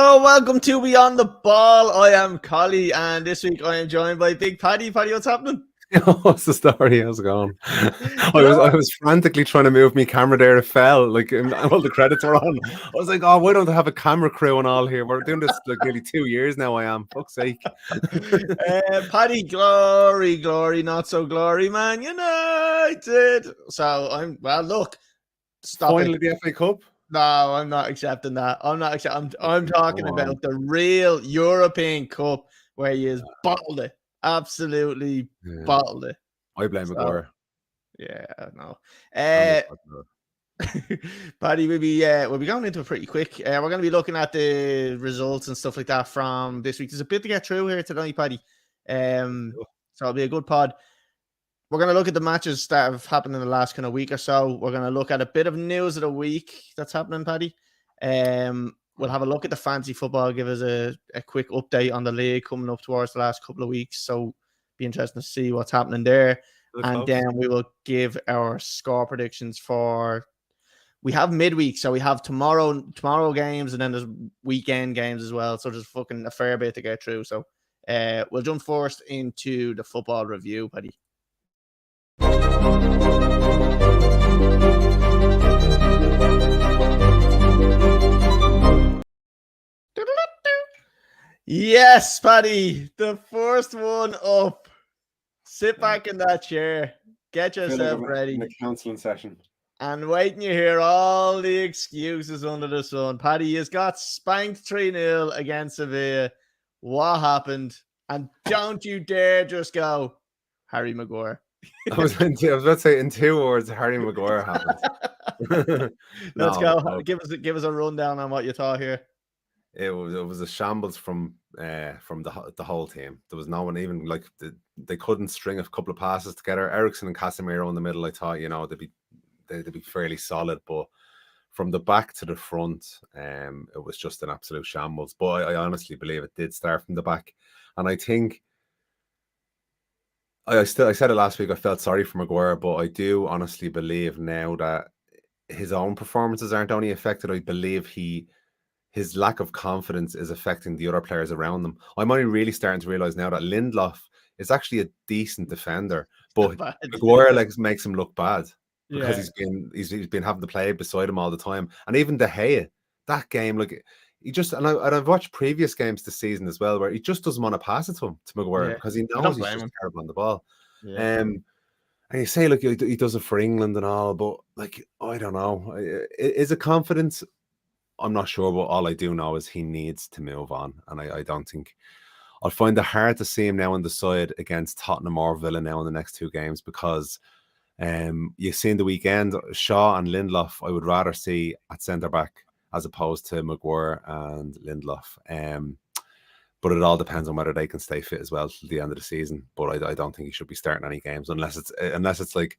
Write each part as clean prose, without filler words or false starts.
Hello, welcome to Beyond the Ball. I am Colly, and this week I am joined by Big Paddy. Paddy, what's happening? What's the story? How's it going? I You know what? was frantically trying to move my camera there. It fell. Like all the credits were on. I was like, oh, why don't I have a camera crew and all here? We're doing this like nearly 2 years now. I am. Fuck's sake. Paddy, glory, not so glory, man. United. Look, stop it. Finally, the FA Cup. No, I'm not accepting that. I'm talking about the real European Cup where you bottled it. Absolutely bottled it. I blame Maguire. Yeah, no. I'm Paddy, we'll be going into it pretty quick. We're going to be looking at the results and stuff like that from this week. There's a bit to get through here tonight, Paddy. So it'll be a good pod. We're going to look at the matches that have happened in the last kind of week or so. We're going to look at a bit of news of the week that's happening, Paddy. We'll have a look at the fantasy football, give us a quick update on the league coming up towards the last couple of weeks. So be interesting to see what's happening there. And then we will give our score predictions for. We have midweek, so we have tomorrow games, and then there's weekend games as well. So there's fucking a fair bit to get through. So we'll jump first into the football review, Paddy. Yes, Paddy, the first one up. Sit back in that chair. Get yourself ready. In a counselling session. And waiting you hear all the excuses under the sun. Paddy has got spanked 3-0 against Sevilla. What happened? And don't you dare just go, Harry Maguire. I was about to say in 2 words, Harry Maguire happened. Let's go. Give us a rundown on what you thought here. It was a shambles from the whole team. There was no one even like they couldn't string a couple of passes together. Eriksen and Casemiro in the middle, I thought they'd be fairly solid, but from the back to the front, it was just an absolute shambles. But I honestly believe it did start from the back, and I think I said it last week. I felt sorry for Maguire, but I do honestly believe now that his own performances aren't only affected. I believe his lack of confidence is affecting the other players around them. I'm only really starting to realize now that Lindelof is actually a decent defender, but Maguire makes him look bad because he's been having to play beside him all the time. And even De Gea, that game, like he just I've watched previous games this season as well where he just doesn't want to pass it to Maguire because he knows he's just terrible on the ball. Yeah. And you say like he does it for England and all, but like I don't know, is it confidence? I'm not sure, but all I do know is he needs to move on. And I don't think I'll find it hard to see him now on the side against Tottenham or Villa now in the next 2 games because you see in the weekend, Shaw and Lindelof, I would rather see at centre-back as opposed to Maguire and Lindelof. But it all depends on whether they can stay fit as well till the end of the season. But I don't think he should be starting any games unless it's like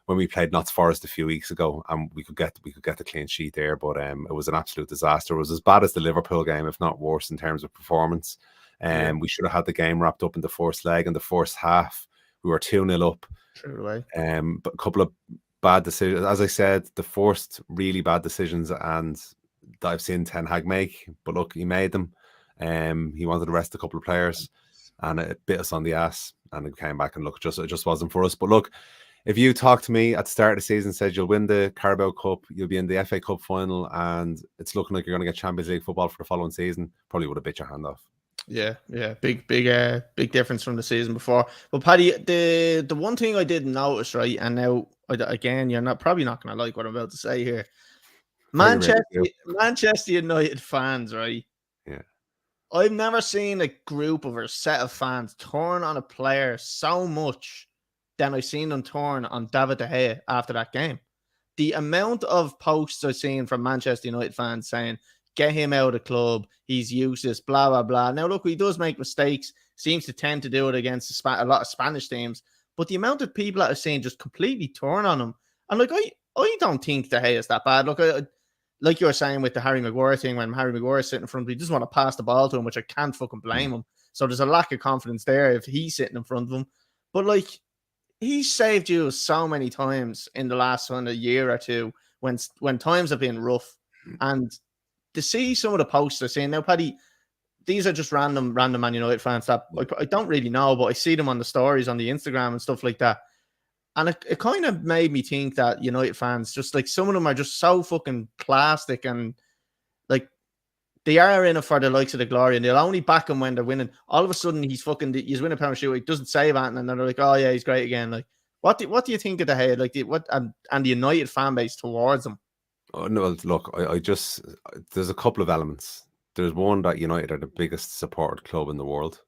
when we played Notts Forest a few weeks ago, and we could get the clean sheet there, but it was an absolute disaster. It was as bad as the Liverpool game, if not worse in terms of performance. We should have had the game wrapped up in the first leg. In the first half, we were 2-0 up. But a couple of bad decisions, as I said, the first really bad decisions, and that I've seen Ten Hag make. But look, he made them. He wanted to rest a couple of players, and it bit us on the ass. And it came back and look, it just wasn't for us. But look. If you talked to me at the start of the season, said you'll win the Carabao Cup, you'll be in the FA Cup final, and it's looking like you're going to get Champions League football for the following season, probably would have bit your hand off. Yeah, big difference from the season before. But Paddy, the one thing I did notice, right, and now again, you're probably not going to like what I'm about to say here. Manchester United fans, right? Yeah, I've never seen a group or a set of fans turn on a player so much than I've seen them turn on David De Gea after that game. The amount of posts I've seen from Manchester United fans saying, get him out of the club, he's useless, blah, blah, blah. Now, look, he does make mistakes, seems to tend to do it against a lot of Spanish teams, but the amount of people that I've seen just completely turn on him, and like, I don't think De Gea is that bad. Look, like you were saying with the Harry Maguire thing, when Harry Maguire is sitting in front of him, he doesn't want to pass the ball to him, which I can't fucking blame him. So there's a lack of confidence there if he's sitting in front of him. But like, he's saved you so many times in the last year or two when times have been rough. And to see some of the posts they're saying now, Paddy, these are just random Man United fans that I don't really know, but I see them on the stories on the Instagram and stuff like that. And it kind of made me think that United fans, just like some of them are just so fucking plastic and like they are in it for the likes of the glory and they'll only back him when they're winning. All of a sudden he's winning a pound shoot. He doesn't save anything and then they're like, oh yeah, he's great again. Like what do you think of the head? Like and the United fan base towards him? Oh, no, look, I just there's a couple of elements. There's one that United are the biggest supported club in the world.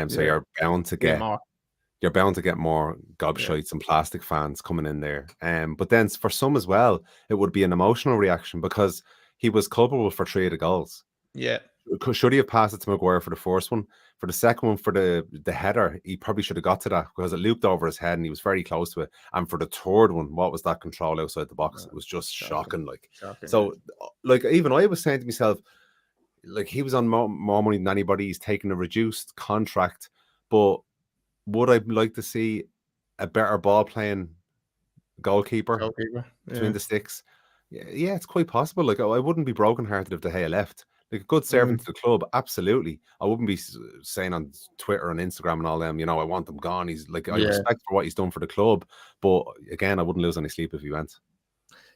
So you're bound to get more gobshites and plastic fans coming in there. But then for some as well, it would be an emotional reaction because he was culpable for 3 of the goals. Yeah. Should he have passed it to Maguire for the first one? For the second one, for the header, he probably should have got to that because it looped over his head and he was very close to it. And for the third one, what was that control outside the box? It was just shocking. So, even I was saying to myself, like, he was on more money than anybody. He's taking a reduced contract. But would I like to see a better ball playing goalkeeper between the sticks? Yeah, it's quite possible. Like, I wouldn't be brokenhearted if De Gea left. Like, a good servant to the club, absolutely. I wouldn't be saying on Twitter and Instagram and all them, I want them gone. He's like, I respect for what he's done for the club, but again, I wouldn't lose any sleep if he went.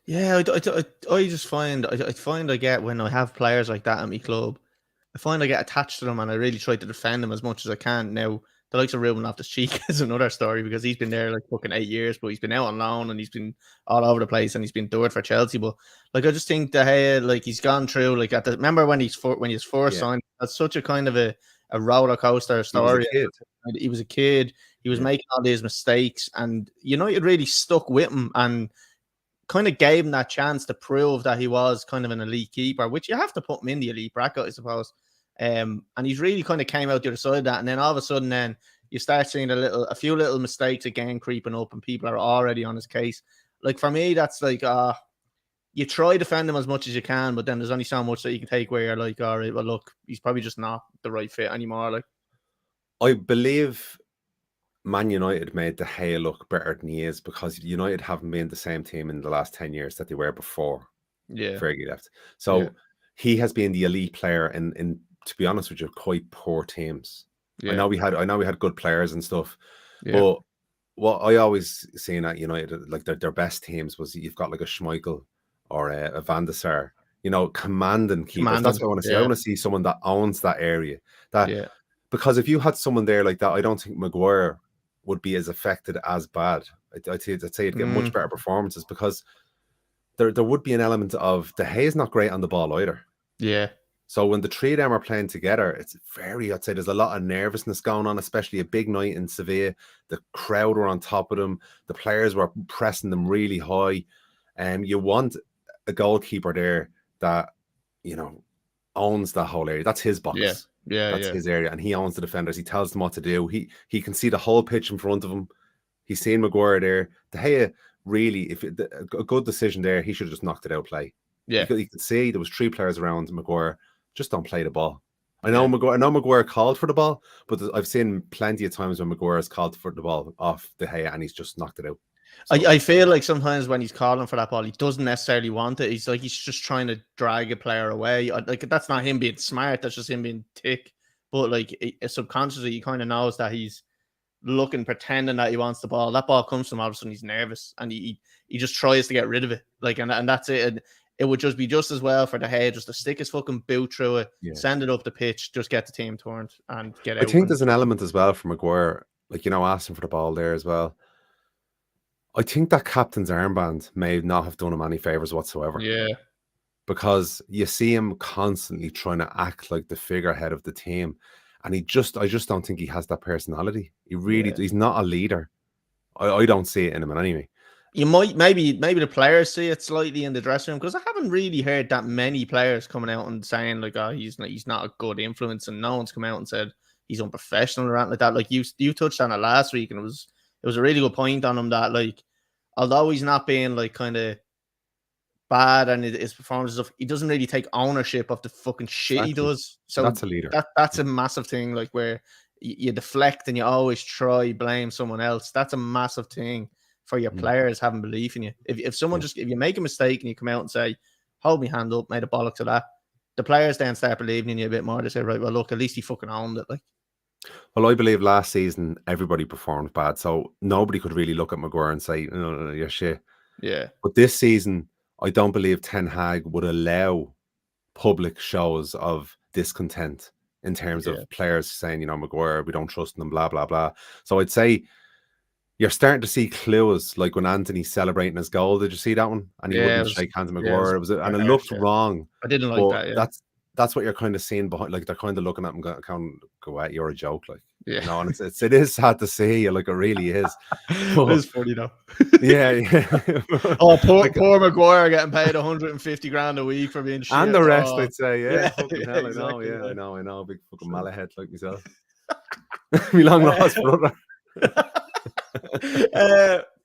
Yeah, I just find I get when I have players like that at my club, I find I get attached to them and I really try to defend them as much as I can. Now, the likes of Ruben Loftus-Cheek is another story because he's been there like fucking 8 years, but he's been out on loan and he's been all over the place and he's been doing it for Chelsea. But like, I just think De Gea, like, he's gone through like remember when he's first signed, that's such a kind of a roller coaster story. He was a kid. He was making all these mistakes, and United really stuck with him and kind of gave him that chance to prove that he was kind of an elite keeper, which you have to put him in the elite bracket, I suppose. And he's really kind of came out the other side of that. And then all of a sudden, then you start seeing a few little mistakes again creeping up, and people are already on his case. Like, for me, that's like, you try to defend him as much as you can, but then there's only so much that you can take where you're like, all right, well, look, he's probably just not the right fit anymore. Like, I believe Man United made De Gea look better than he is because United haven't been the same team in the last 10 years that they were before Fergie left. So he has been the elite player in to be honest with you, quite poor teams. I know we had good players and stuff, but what I always seen at United, like their best teams, was you've got like a Schmeichel or a Van der Sar, commanding keepers. That's what I want to see. I want to see someone that owns that area. Because if you had someone there like that, I don't think Maguire would be as affected as bad. I'd say he'd get much better performances because there would be an element of De Gea's not great on the ball either. Yeah. So when the three of them are playing together, I'd say there's a lot of nervousness going on, especially a big night in Sevilla. The crowd were on top of them. The players were pressing them really high. You want a goalkeeper there that, owns that whole area. That's his box. That's his area. And he owns the defenders. He tells them what to do. He can see the whole pitch in front of him. He's seen Maguire there. De Gea, really, a good decision there, he should have just knocked it out play. You could see there was 3 players around Maguire. Just don't play the ball. I know Maguire called for the ball, but I've seen plenty of times when Maguire has called for the ball off De Gea and he's just knocked it out. So, I feel like sometimes when he's calling for that ball, he doesn't necessarily want it. He's just trying to drag a player away. Like, that's not him being smart. That's just him being tick. But like, subconsciously, he kind of knows that he's pretending that he wants the ball. That ball comes to him, all of a sudden he's nervous and he just tries to get rid of it. Like, and that's it. And it would just be just as well for De Gea just to stick his fucking boot through it, send it up the pitch, just get the team turned and get out. I think there's an element as well for Maguire, like, asking for the ball there as well. I think that captain's armband may not have done him any favours whatsoever. Yeah. Because you see him constantly trying to act like the figurehead of the team. And I just don't think he has that personality. He's not a leader. I don't see it in him in any way. You might maybe the players see it slightly in the dressing room because I haven't really heard that many players coming out and saying like, oh, he's not a good influence, and no one's come out and said he's unprofessional or anything like that. Like you touched on it last week, and it was a really good point on him that, like, although he's not being like kind of bad and his performance stuff, he doesn't really take ownership of the fucking shit he does. So that's a leader. That's a massive thing. Like, where you deflect and you always try blame someone else. That's a massive thing for your players having belief in you. If someone if you make a mistake and you come out and say, hold me hand up, made a bollock to that, the players then start believing in you a bit more. They say, right, well, look, at least he fucking owned it. Like, well, I believe last season everybody performed bad, so nobody could really look at Maguire and say, "No, you're shit." yeah, But this season, I don't believe Ten Hag would allow public shows of discontent in terms yeah, of players saying, Maguire, we don't trust them, blah, blah, blah. So I'd say you're starting to see clues, like when Anthony's celebrating his goal. Did you see that one? And he yeah. wouldn't shake hands with It was Maguire. quite And it harsh. looked Yeah, wrong. I didn't like But that. Yeah, that's what you're kind of seeing behind. Like they're kind of looking at him, kind of go, "You're a joke," like yeah. and it is sad to see. Like it really is. It But is funny though. yeah. Oh, Like, poor Maguire getting paid 150 grand a week for being and shit. the rest, Oh, I'd say, yeah, yeah, fucking yeah, hell, I know, exactly. yeah, Yeah. I know, big fucking So, mallet head like myself. Me long lost brother.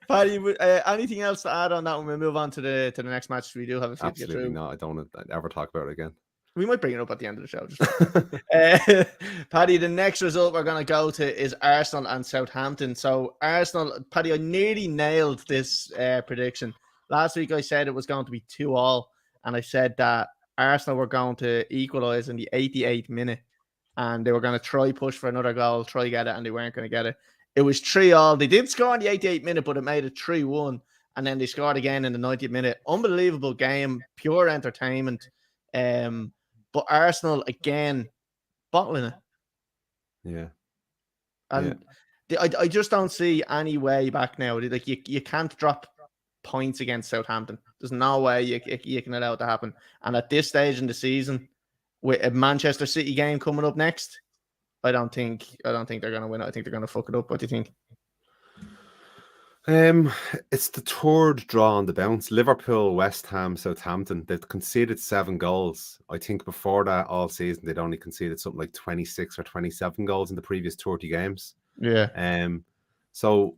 Paddy, anything else to add on that when we move on to the next match? We do have a few to get Absolutely through. not. I don't want to ever talk about it again. We might bring it up at the end of the show. Paddy, the next result we're going to go to is Arsenal and Southampton. So Arsenal, Paddy, I nearly nailed this prediction. Last week I said it was going to be 2-2, and I said that Arsenal were going to equalise in the 88th minute, and they were going to try push for another goal, try get it, and they weren't going to get it. It was 3-3. They did score in the 88th minute, but it made it 3-1, and then they scored again in the 90th minute. Unbelievable game, pure entertainment. But Arsenal again bottling it, Yeah. and I just don't see any way back now. Like you can't drop points against Southampton. There's no way you can allow it to happen. And at this stage in the season, with a Manchester City game coming up next, I don't think they're going to win it. I think they're going to fuck it up. What do you think? It's the third draw on the bounce. Liverpool, West Ham, Southampton. They've conceded 7 goals. I think before that, all season, they'd only conceded something like 26 or 27 goals in the previous 30 games. Yeah. So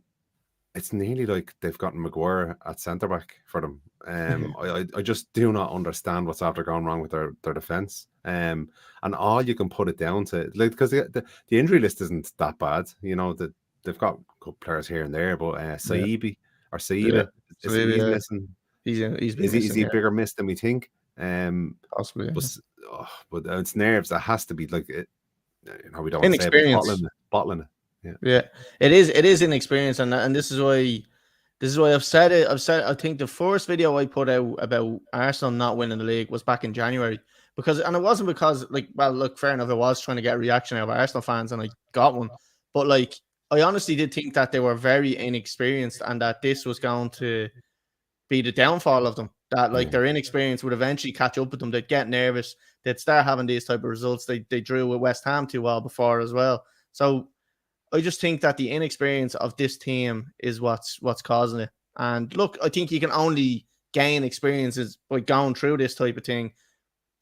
it's nearly like they've gotten Maguire at centre back for them. I just do not understand what's after going wrong with their defense. And all you can put it down to, like, because the injury list isn't that bad. That they've got good players here and there, but Saiba, he's missing. He's been Is missing, he a bigger miss than we think? Possibly. But it's nerves. That has to be like it. We don't want to say it, but bottling it. Yeah, it is inexperience, and this is why I've said it. I think the first video I put out about Arsenal not winning the league was back in January, and it wasn't because look, fair enough, I was trying to get a reaction out of Arsenal fans and I got one, but like I honestly did think that they were very inexperienced and that this was going to be the downfall of them. That their inexperience would eventually catch up with them. They'd get nervous. They'd start having these type of results. They drew with West Ham too well before as well. So I just think that the inexperience of this team is what's causing it. And look, I think you can only gain experiences by going through this type of thing.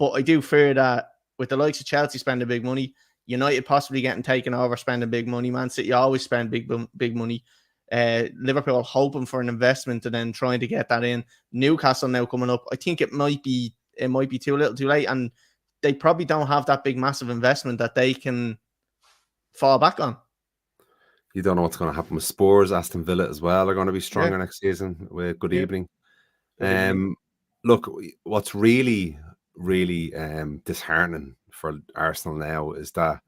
But I do fear that with the likes of Chelsea spending big money, United possibly getting taken over, spending big money, Man City always spend big money. Liverpool hoping for an investment and then trying to get that in. Newcastle now coming up. I think it might be too little, too late, and they probably don't have that big, massive investment that they can fall back on. You don't know what's going to happen with Spurs. Aston Villa as well are going to be stronger next season. With good evening. Look, what's really, really disheartening for Arsenal now is that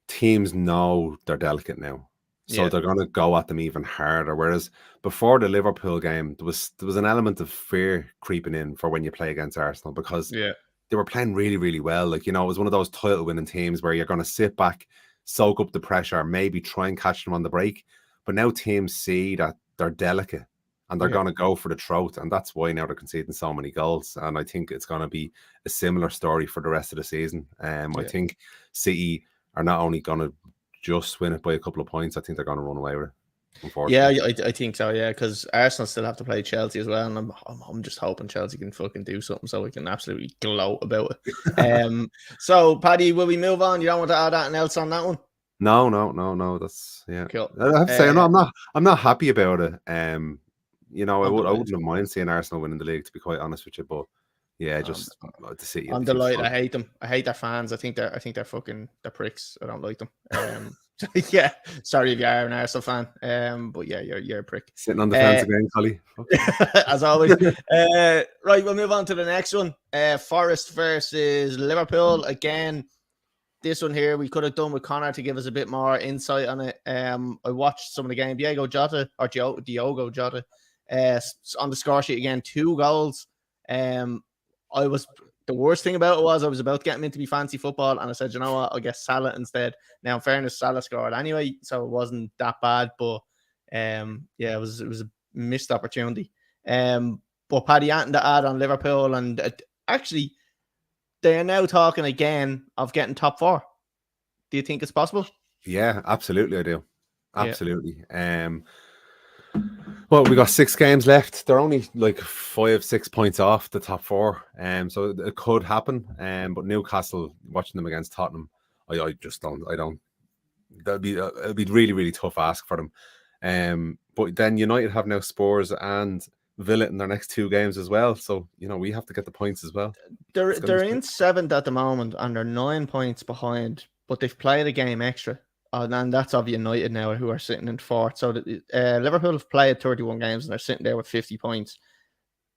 teams know they're delicate now. So they're going to go at them even harder. Whereas before the Liverpool game, there was an element of fear creeping in for when you play against Arsenal because they were playing really, really well. Like, it was one of those title-winning teams where you're going to sit back, soak up the pressure, maybe try and catch them on the break. But now teams see that they're delicate and they're going to go for the throat. And that's why now they're conceding so many goals. And I think it's going to be a similar story for the rest of the season. I think City are not only going to just win it by a couple of points, I think they're going to run away with it. Unfortunately. Yeah, I think so. Yeah, because Arsenal still have to play Chelsea as well, and I'm just hoping Chelsea can fucking do something so we can absolutely gloat about it. So, Paddy, will we move on? You don't want to add anything else on that one? No. That's cool. I have to say, I'm not happy about it. I wouldn't have mind seeing Arsenal winning the league, to be quite honest with you. But just the City. I'm delighted. I hate them. I hate their fans. I think they're fucking pricks. I don't like them. Yeah, sorry if you are an Arsenal fan, but yeah, you're a prick. Sitting on the fence again, Colly. As always. Right, we'll move on to the next one. Forest versus Liverpool. Again, this one here we could have done with Connor to give us a bit more insight on it. I watched some of the game. Diogo Jota on the score sheet again, 2 goals. The worst thing about it was I was about to get him into me fancy football, and I said, you know what, I'll get Salah instead. Now, in fairness, Salah scored anyway, so it wasn't that bad. But yeah, it was a missed opportunity. But Paddy, anything to add on Liverpool, and actually, they are now talking again of getting top 4. Do you think it's possible? Yeah, absolutely, I do. Absolutely. Well, we got 6 games left. They're only like 5-6 points off the top 4. So it could happen. But Newcastle, watching them against Tottenham, I just don't. It'll be really, really tough ask for them. But then United have now Spurs and Villa in their next 2 games as well. So we have to get the points as well. They're in 7th at the moment, and they're 9 points behind. But they've played a game extra. And that's of United now, who are sitting in 4th. So Liverpool have played 31 games and they're sitting there with 50 points.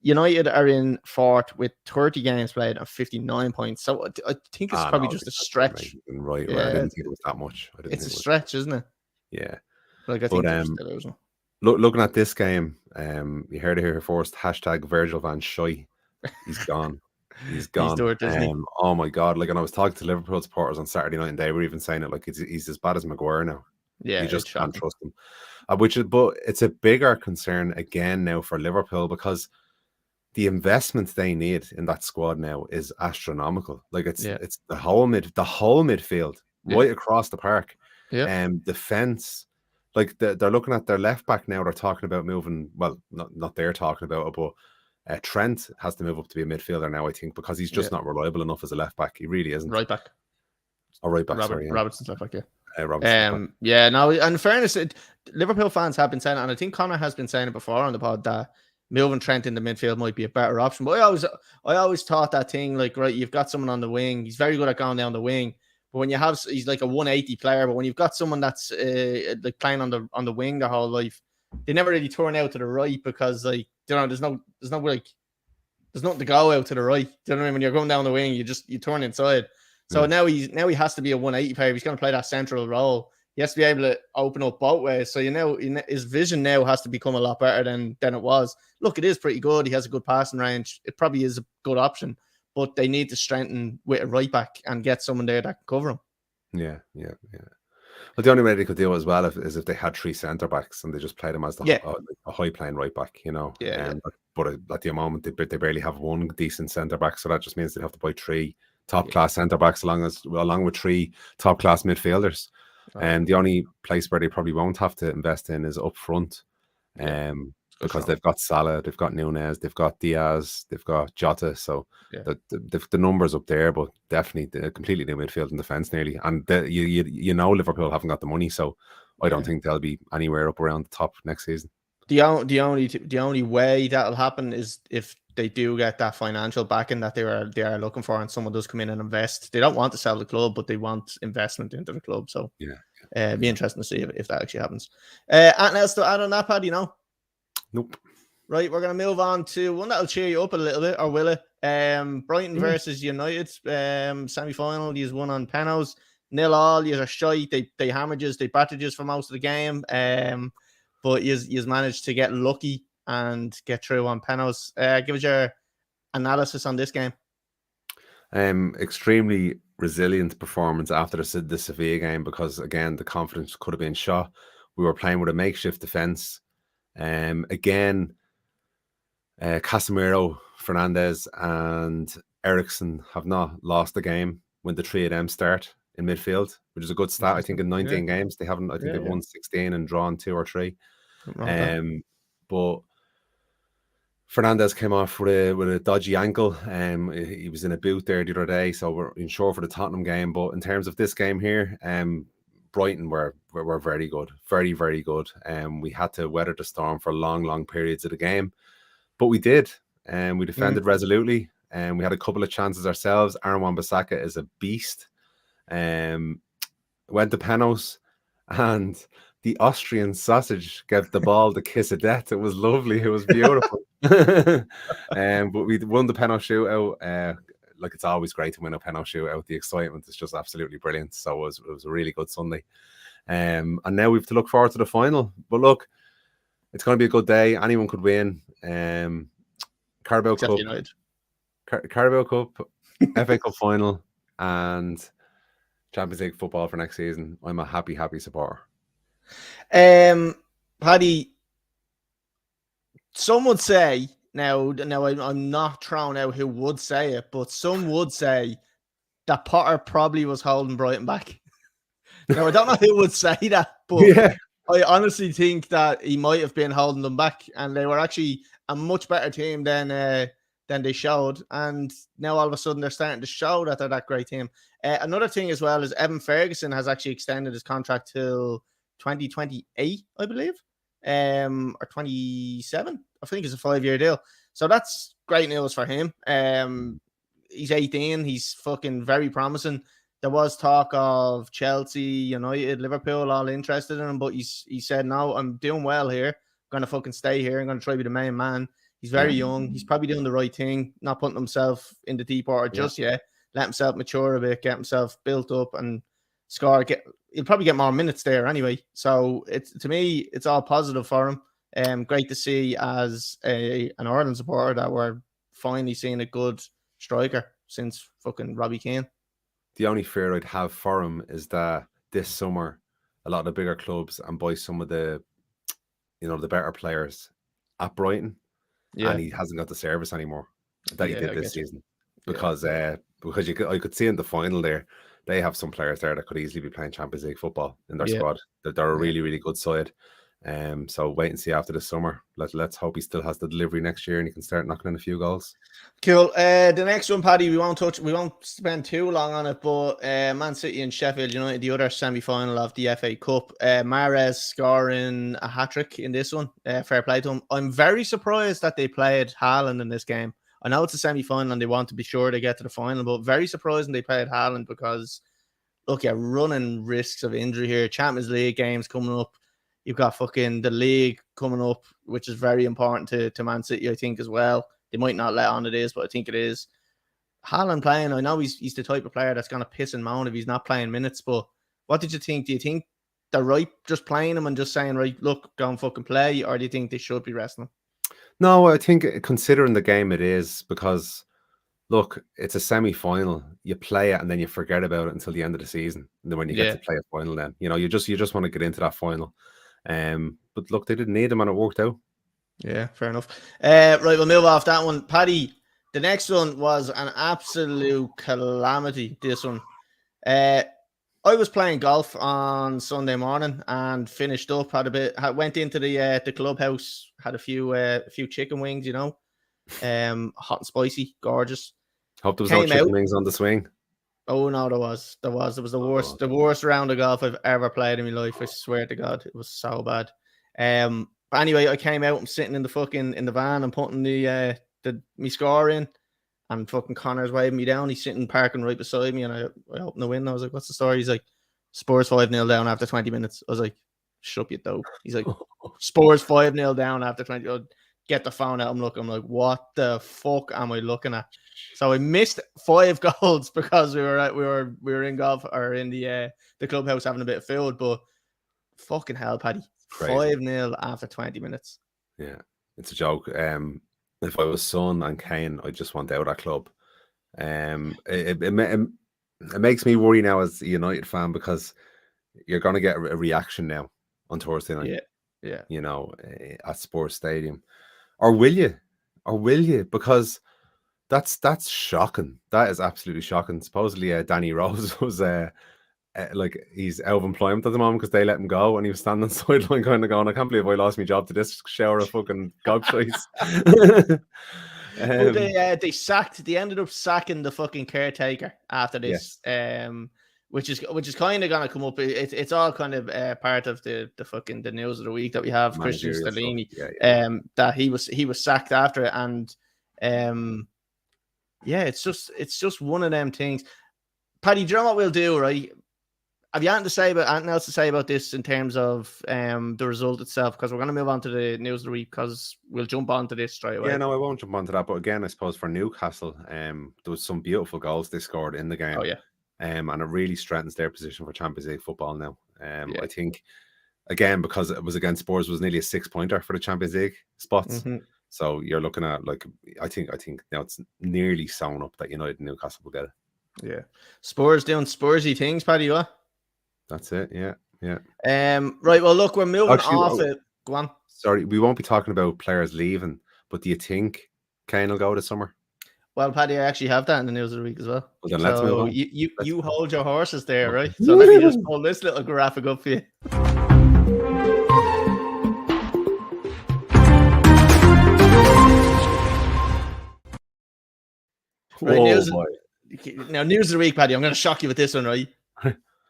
United are in 4th with 30 games played and 59 points. So I think it's probably just a stretch. Right. Yeah. I didn't think it was that much. It's a stretch, isn't it? Yeah. Like I think they're still losing. Looking at this game, you heard it here first. # Virgil van Schoi. He's gone. He's gone. He's dirt, isn't he? Oh my God! Like, and I was talking to Liverpool supporters on Saturday night, and they were even saying it like he's as bad as Maguire now. Yeah, you just can't trust him. But it's a bigger concern again now for Liverpool, because the investment they need in that squad now is astronomical. Like it's the whole midfield right across the park. Yeah. Defense. Like they're looking at their left back now. They're talking about moving. Well, not they're talking about it, but Trent has to move up to be a midfielder now, I think, because he's just not reliable enough as a left back. He really isn't. Right back. Oh, right back. Robertson's left back. Yeah. Robertson. Yeah. No. In fairness, Liverpool fans have been saying, and I think Connor has been saying it before on the pod, that moving Trent in the midfield might be a better option. But I always thought that thing, like, right, you've got someone on the wing. He's very good at going down the wing. But when he's like a 180 player. But when you've got someone that's like playing on the wing their whole life, they never really turn out to the right, because like there's nothing to go out to the right. Do you know what I mean? When you're going down the wing, you turn inside. So now he has to be a 180 player. He's going to play that central role. He has to be able to open up both ways. So his vision now has to become a lot better than it was. Look, it is pretty good. He has a good passing range. It probably is a good option, but they need to strengthen with a right back and get someone there that can cover him. Yeah. Well, the only way they could do it as well is if they had 3 centre backs and they just played him as a high playing right back, But at the moment they barely have 1 decent centre back, so that just means they have to buy 3 top class centre backs along with 3 top class midfielders. And the only place where they probably won't have to invest in is up front, because they've got Salah, they've got Nunez, they've got Diaz, they've got Jota. So the numbers up there, but definitely the completely new midfield and defense nearly. And Liverpool haven't got the money, so I don't think they'll be anywhere up around the top next season. The only way that'll happen is if they do get that financial backing that they are looking for, and someone does come in and invest. They don't want to sell the club, but they want investment into the club. So it'd be interesting to see if that actually happens. Anything else to add on that, Paddy? No? Nope. Right, we're going to move on to one that'll cheer you up a little bit, or will it? Brighton versus United, semi-final. He's won on penalties. 0-0. He's a shite. They hammages, they battages for most of the game. But he's managed to get lucky and get through on penalties. Give us your analysis on this game. Extremely resilient performance after the Sevilla game, because again the confidence could have been shot. We were playing with a makeshift defense. Again, Casemiro, Fernandes, and Eriksen have not lost the game when the 3 of them start in midfield, which is a good stat. I think in 19 games they haven't. I think they've won 16 and drawn 2 or 3. But Fernandes came off with a dodgy ankle. He was in a boot there the other day, so we're unsure for the Tottenham game. But in terms of this game here, Brighton were very good, very, very good. We had to weather the storm for long periods of the game, but we did. We defended resolutely, and we had a couple of chances ourselves. Aaron Wan-Bissaka is a beast. Went to penalties, and the Austrian sausage gave the ball the kiss of death. It was lovely. It was beautiful. But we won the penalty shootout. Like, it's always great to win a penalty shootout. The excitement is just absolutely brilliant. So it was a really good Sunday. And now we have to look forward to the final. But look, it's going to be a good day. Anyone could win. Carabao Except Cup, United. Carabao Cup, FA Cup final, and Champions League football for next season. I'm a happy supporter. Paddy, some would say now I'm not throwing out who would say it, but some would say that Potter probably was holding Brighton back. Now I don't know who would say that, but Yeah. I honestly think that he might have been holding them back, and they were actually a much better team than they showed. And now all of a sudden they're starting to show that they're that great team. Another thing as well is Evan Ferguson has actually extended his contract till 2028, I believe, or 27. I think it's a 5-year deal. So that's great news for him. He's 18. He's fucking very promising. There was talk of Chelsea, United, Liverpool all interested in him, but he said, no, I'm doing well here. I'm going to fucking stay here. I'm going to try to be the main man. He's very young. He's probably doing the right thing, not putting himself in the deep water just yet. Let himself mature a bit, get himself built up and score. He'll probably get more minutes there anyway. So to me, it's all positive for him. Great to see as an Ireland supporter that we're finally seeing a good striker since fucking Robbie Keane. The only fear I'd have for him is that this summer, a lot of the bigger clubs and buy some of the, the better players at Brighton, and he hasn't got the service anymore that he did this season. Because I could see in the final there, they have some players there that could easily be playing Champions League football in their squad. They're a really, really good side. So wait and see after the summer. Let's hope he still has the delivery next year and he can start knocking in a few goals. Cool. The next one, Paddy, we won't spend too long on it, but Man City and Sheffield United, the other semi-final of the FA Cup. Mahrez scoring a hat-trick in this one. Fair play to him. I'm very surprised that they played Haaland in this game. I know it's a semi-final and they want to be sure they get to the final, but very surprising they played Haaland because, look, you're running risks of injury here. Champions League games coming up. You've got fucking the league coming up, which is very important to Man City, I think, as well. They might not let on it is, but I think it is. Haaland playing, I know he's the type of player that's going to piss and moan if he's not playing minutes, but what did you think? Do you think they're right just playing him and just saying, right, look, go and fucking play, or do you think they should be resting him? No, I think considering the game it is, because, look, it's a semi-final. You play it and then you forget about it until the end of the season. And then when you get to play a final then, you just want to get into that final. But look, they didn't need him and it worked out. Yeah, fair enough. Right, we'll move off that one. Paddy, the next one was an absolute calamity, this one. I was playing golf on Sunday morning and finished up, went into the clubhouse, had a few chicken wings, hot and spicy, gorgeous. Hope there was no chicken wings on the swing. Oh no, there was the worst round of golf I've ever played in my life. I swear to God, it was so bad. But anyway, I came out. I'm sitting in the van and putting my score in, and fucking Connor's waving me down. He's sitting parking right beside me, and I opened the window. I was like, "What's the story?" He's like, "Spurs 5-0 down after 20 minutes." I was like, "Shut you dope." He's like, "Spurs 5-0 down after 20." Oh, get the phone out. I'm like, "What the fuck am I looking at?" So I missed 5 goals because we were in golf or in the clubhouse having a bit of food. But fucking hell, Paddy, 5-0 after 20 minutes. Yeah, it's a joke. If I was Son and Kane, I just want out of that club. It makes me worry now as a United fan because you're going to get a reaction now on Thursday night. Yeah. At Sports Stadium, or will you? Because that's shocking. That is absolutely shocking. Supposedly, Danny Rose was he's out of employment at the moment because they let him go, and he was standing sideline kind of going, "I can't believe I lost my job to this shower of fucking gobshites." They ended up sacking the fucking caretaker after this. Which is kind of gonna come up. It's all kind of part of the fucking the news of the week that we have. Christian Stellini, that he was sacked after it, and it's just one of them things. Paddy, do you know what we'll do, right? have you anything else to say about this in terms of the result itself? Because we're going to move on to the news of the week, because we'll jump onto this straight away. Yeah, no, I won't jump onto that. But again, I suppose for Newcastle, there was some beautiful goals they scored in the game. Oh yeah. And it really strengthens their position for Champions League football now. Yeah. I think, again, because it was against Spurs, was nearly a 6-pointer for the Champions League spots. Mm-hmm. So you're looking at, like, I think now it's nearly sewn up that United and Newcastle will get it. Yeah. Spurs doing Spursy things, Paddy, what? That's it, yeah. Right, well, look, we're moving off it. Go on. Sorry, we won't be talking about players leaving, but do you think Kane will go this summer? Well, Paddy, I actually have that in the news of the week as well. Well, then let's move on. You hold your horses there, right? So let me just pull this little graphic up for you. Right, news of the week, Paddy. I'm going to shock you with this one, right?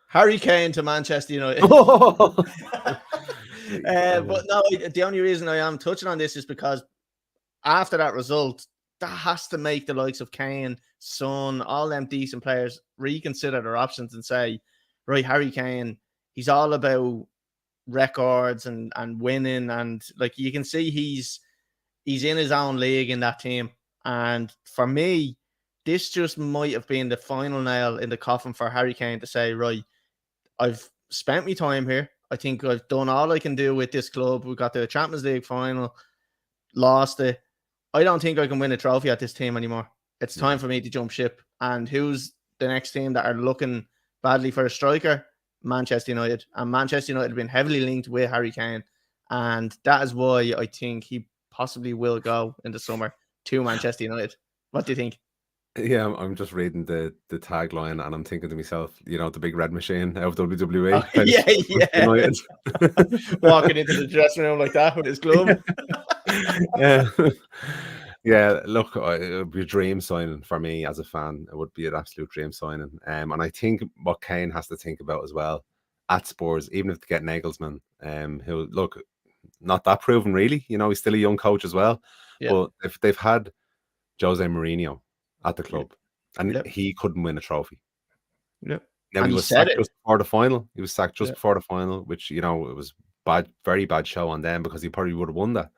Harry Kane to Manchester United. But no, the only reason I am touching on this is because after that result, that has to make the likes of Kane, Son, all them decent players reconsider their options and say, right, Harry Kane, he's all about records and winning, and like you can see he's in his own league in that team. And for me, this just might have been the final nail in the coffin for Harry Kane to say, right, I've spent my time here. I think I've done all I can do with this club. We got the Champions League final, lost it. I don't think I can win a trophy at this team anymore. It's time for me to jump ship. And who's the next team that are looking badly for a striker? Manchester United. And Manchester United have been heavily linked with Harry Kane. And that is why I think he possibly will go in the summer to Manchester United. What do you think? Yeah, I'm just reading the tagline and I'm thinking to myself, the big red machine out of WWE. Oh, yeah. Walking into the dressing room like that with his glove. Yeah, look, it would be a dream signing for me as a fan. It would be an absolute dream signing. And I think what Kane has to think about as well at Spurs, even if they get Nagelsmann, who, look, not that proven really. He's still a young coach as well. Yeah. But if they've had Jose Mourinho at the club, and he couldn't win a trophy. Yeah. Now he was sacked just before the final. He was sacked just before the final, which it was bad, very bad show on them because he probably would have won that.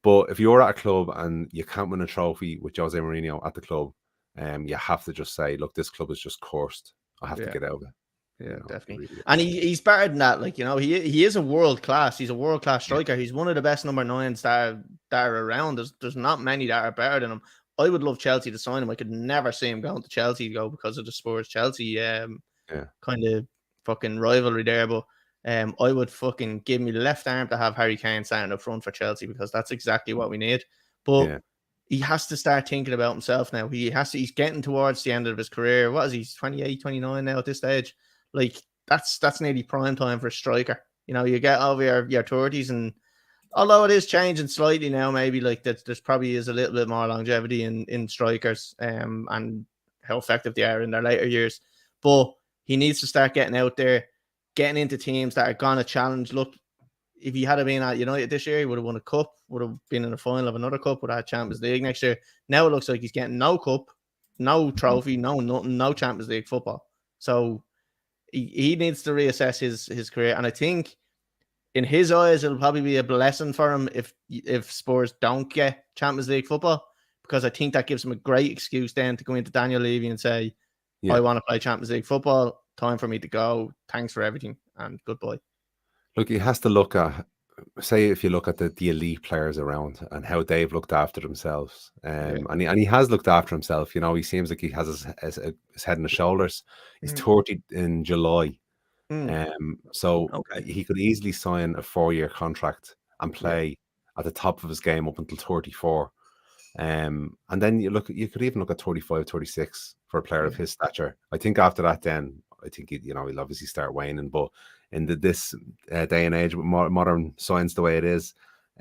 But if you're at a club and you can't win a trophy with Jose Mourinho at the club, you have to just say, look, this club is just cursed. I have to get out of it. Yeah, definitely. Really, and he's better than that. Like, he is a world class. He's a world class striker. He's one of the best number 9s that are around. There's not many that are better than him. I would love Chelsea to sign him. I could never see him going to Chelsea because of the Spurs Chelsea kind of fucking rivalry there. But I would fucking give me the left arm to have Harry Kane standing up front for Chelsea, because that's exactly what we need. But he has to start thinking about himself now. He's getting towards the end of his career. What is he? 28, 29 now at this stage. Like, that's nearly prime time for a striker. You get over your 30s, and although it is changing slightly now, maybe like that, there's probably is a little bit more longevity in strikers and how effective they are in their later years. But he needs to start getting out there, getting into teams that are going to challenge. Look, if he had been at United this year, he would have won a cup, would have been in the final of another cup, would have had Champions League next year. Now it looks like he's getting no cup, no trophy, no nothing, no Champions League football. So he needs to reassess his career. And I think in his eyes, it'll probably be a blessing for him if Spurs don't get Champions League football, because I think that gives him a great excuse then to go into Daniel Levy and say, I want to play Champions League football. Time for me to go. Thanks for everything and goodbye. Look, he has to look at, say, if you look at the elite players around and how they've looked after themselves, and he has looked after himself. He seems like he has his head on his shoulders. He's 30 in July. So he could easily sign a 4-year contract and play at the top of his game up until 34. And then you could even look at 35, 36 for a player of his stature. I think after that, then I think he'll obviously start waning. But in this day and age with modern science the way it is,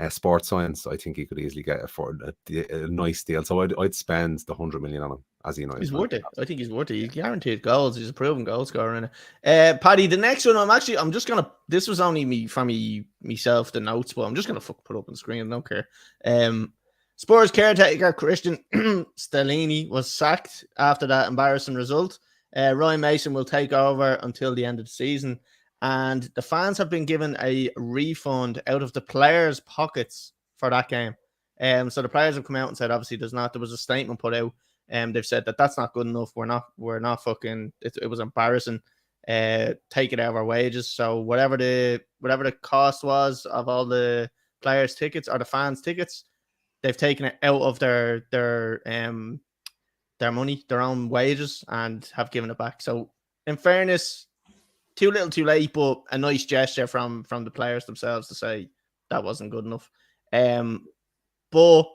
sports science, I think he could easily get a nice deal. So I'd spend the 100 million on him. As you know, he's worth it. I think he's worth it. He's guaranteed goals. He's a proven goal scorer. Paddy, the next one, I'm just gonna. This was only myself, the notes, but I'm just gonna put up on the screen. I don't care. Spurs caretaker Christian Stellini was sacked after that embarrassing result. Ryan Mason will take over until the end of the season, and the fans have been given a refund out of the players' pockets for that game. So the players have come out and said, obviously, there was a statement put out. They've said that that's not good enough. We're not fucking. It was embarrassing. Take it out of our wages. So whatever the cost was of all the players' tickets or the fans' tickets, they've taken it out of their money, their own wages, and have given it back. So in fairness, too little, too late, but a nice gesture from the players themselves to say that wasn't good enough. But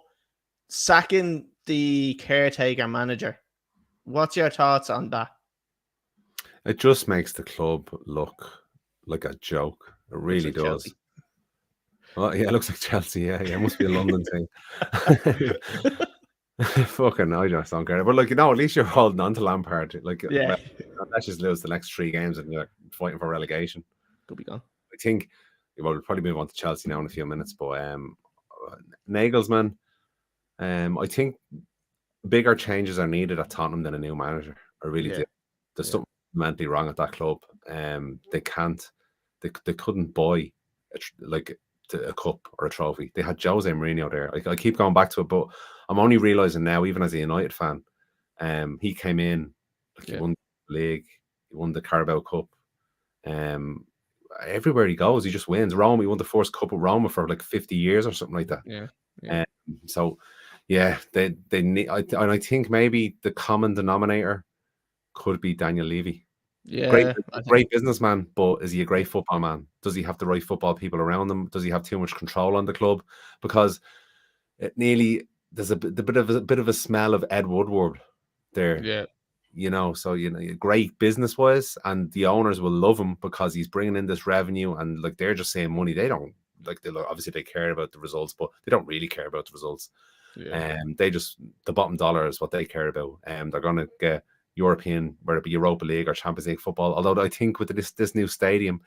sacking the caretaker manager, what's your thoughts on that? It just makes the club look like a joke. It really does. Chelsea. Oh, yeah, it looks like Chelsea. Yeah, it must be a London thing. Fucking, I just don't care. But at least you're holding on to Lampard. Yeah, let's just lose the next 3 games and you're fighting for relegation. Could be gone. I think we'll probably move on to Chelsea now in a few minutes. But Nagelsmann, I think bigger changes are needed at Tottenham than a new manager. I really do. There's something mentally wrong at that club. They couldn't buy a cup or a trophy. They had Jose Mourinho there. I keep going back to it, but I'm only realizing now, even as a United fan, he came in, he won the league, he won the Carabao Cup. Everywhere he goes, he just wins. Rome, he won the first cup of Roma for 50 years or something like that. They need. I think maybe the common denominator could be Daniel Levy. Yeah, great businessman, but is he a great football man? Does he have the right football people around him? Does he have too much control on the club? Because there's a bit of a smell of Ed Woodward there. Yeah. So great business wise, and the owners will love him because he's bringing in this revenue, and they're just saying money. They don't obviously they care about the results, but they don't really care about the results. They just, the bottom dollar is what they care about. They're going to get European, whether it be Europa League or Champions League football. Although I think with this new stadium,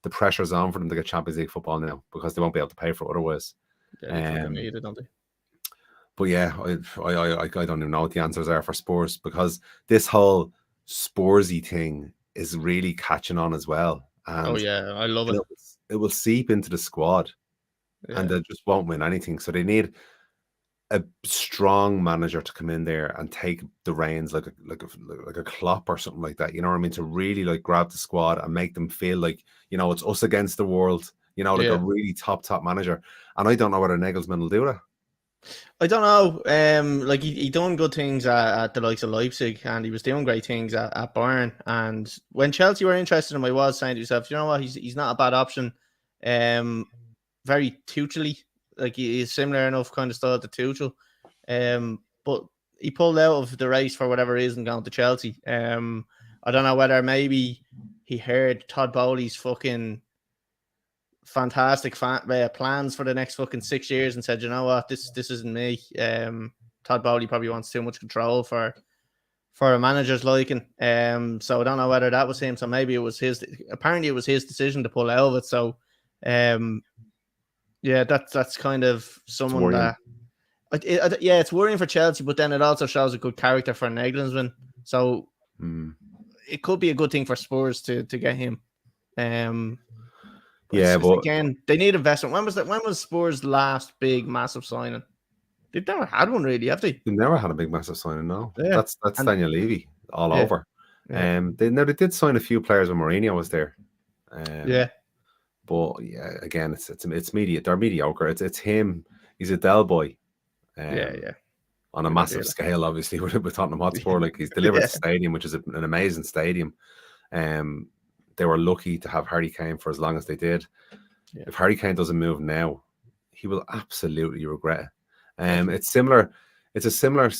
the pressure's on for them to get Champions League football now because they won't be able to pay for it otherwise. They need it, don't they? But yeah, I don't even know what the answers are for Spurs, because this whole Spursy thing is really catching on as well. And I love it. It will seep into the squad, and they just won't win anything. So they need a strong manager to come in there and take the reins like a Klopp or something like that. You know what I mean? To really grab the squad and make them feel like, it's us against the world. A really top manager. And I don't know whether Nagelsmann will do that. I don't know. He done good things at the likes of Leipzig, and he was doing great things at Bayern. And when Chelsea were interested in him, I was saying to yourself, you know what, he's not a bad option. Very Tuchel-y. He's similar enough kind of style to Tuchel. But he pulled out of the race for whatever reason, going to Chelsea. I don't know whether maybe he heard Todd Bowley's fucking fantastic plans for the next fucking 6 years and said, you know what, this isn't me. Todd Bowley probably wants too much control for a manager's liking. So I don't know whether that was him. So maybe it was his decision to pull out of it. So that's kind of someone that it's worrying for Chelsea, but then it also shows a good character for Nagelsmann. So it could be a good thing for Spurs to get him. But again, they need investment. When was Spurs' last big massive signing? They've never had one, really, have they? They've never had a big massive signing, no. Yeah. That's Daniel Levy all over. Yeah. They did sign a few players when Mourinho was there. But again, it's media. They're mediocre. It's him. He's a Del boy. On a massive scale, obviously, with Tottenham Hotspur. He's delivered the stadium, which is an amazing stadium. They were lucky to have Harry Kane for as long as they did. If Harry Kane doesn't move now, he will absolutely regret it. It's a similar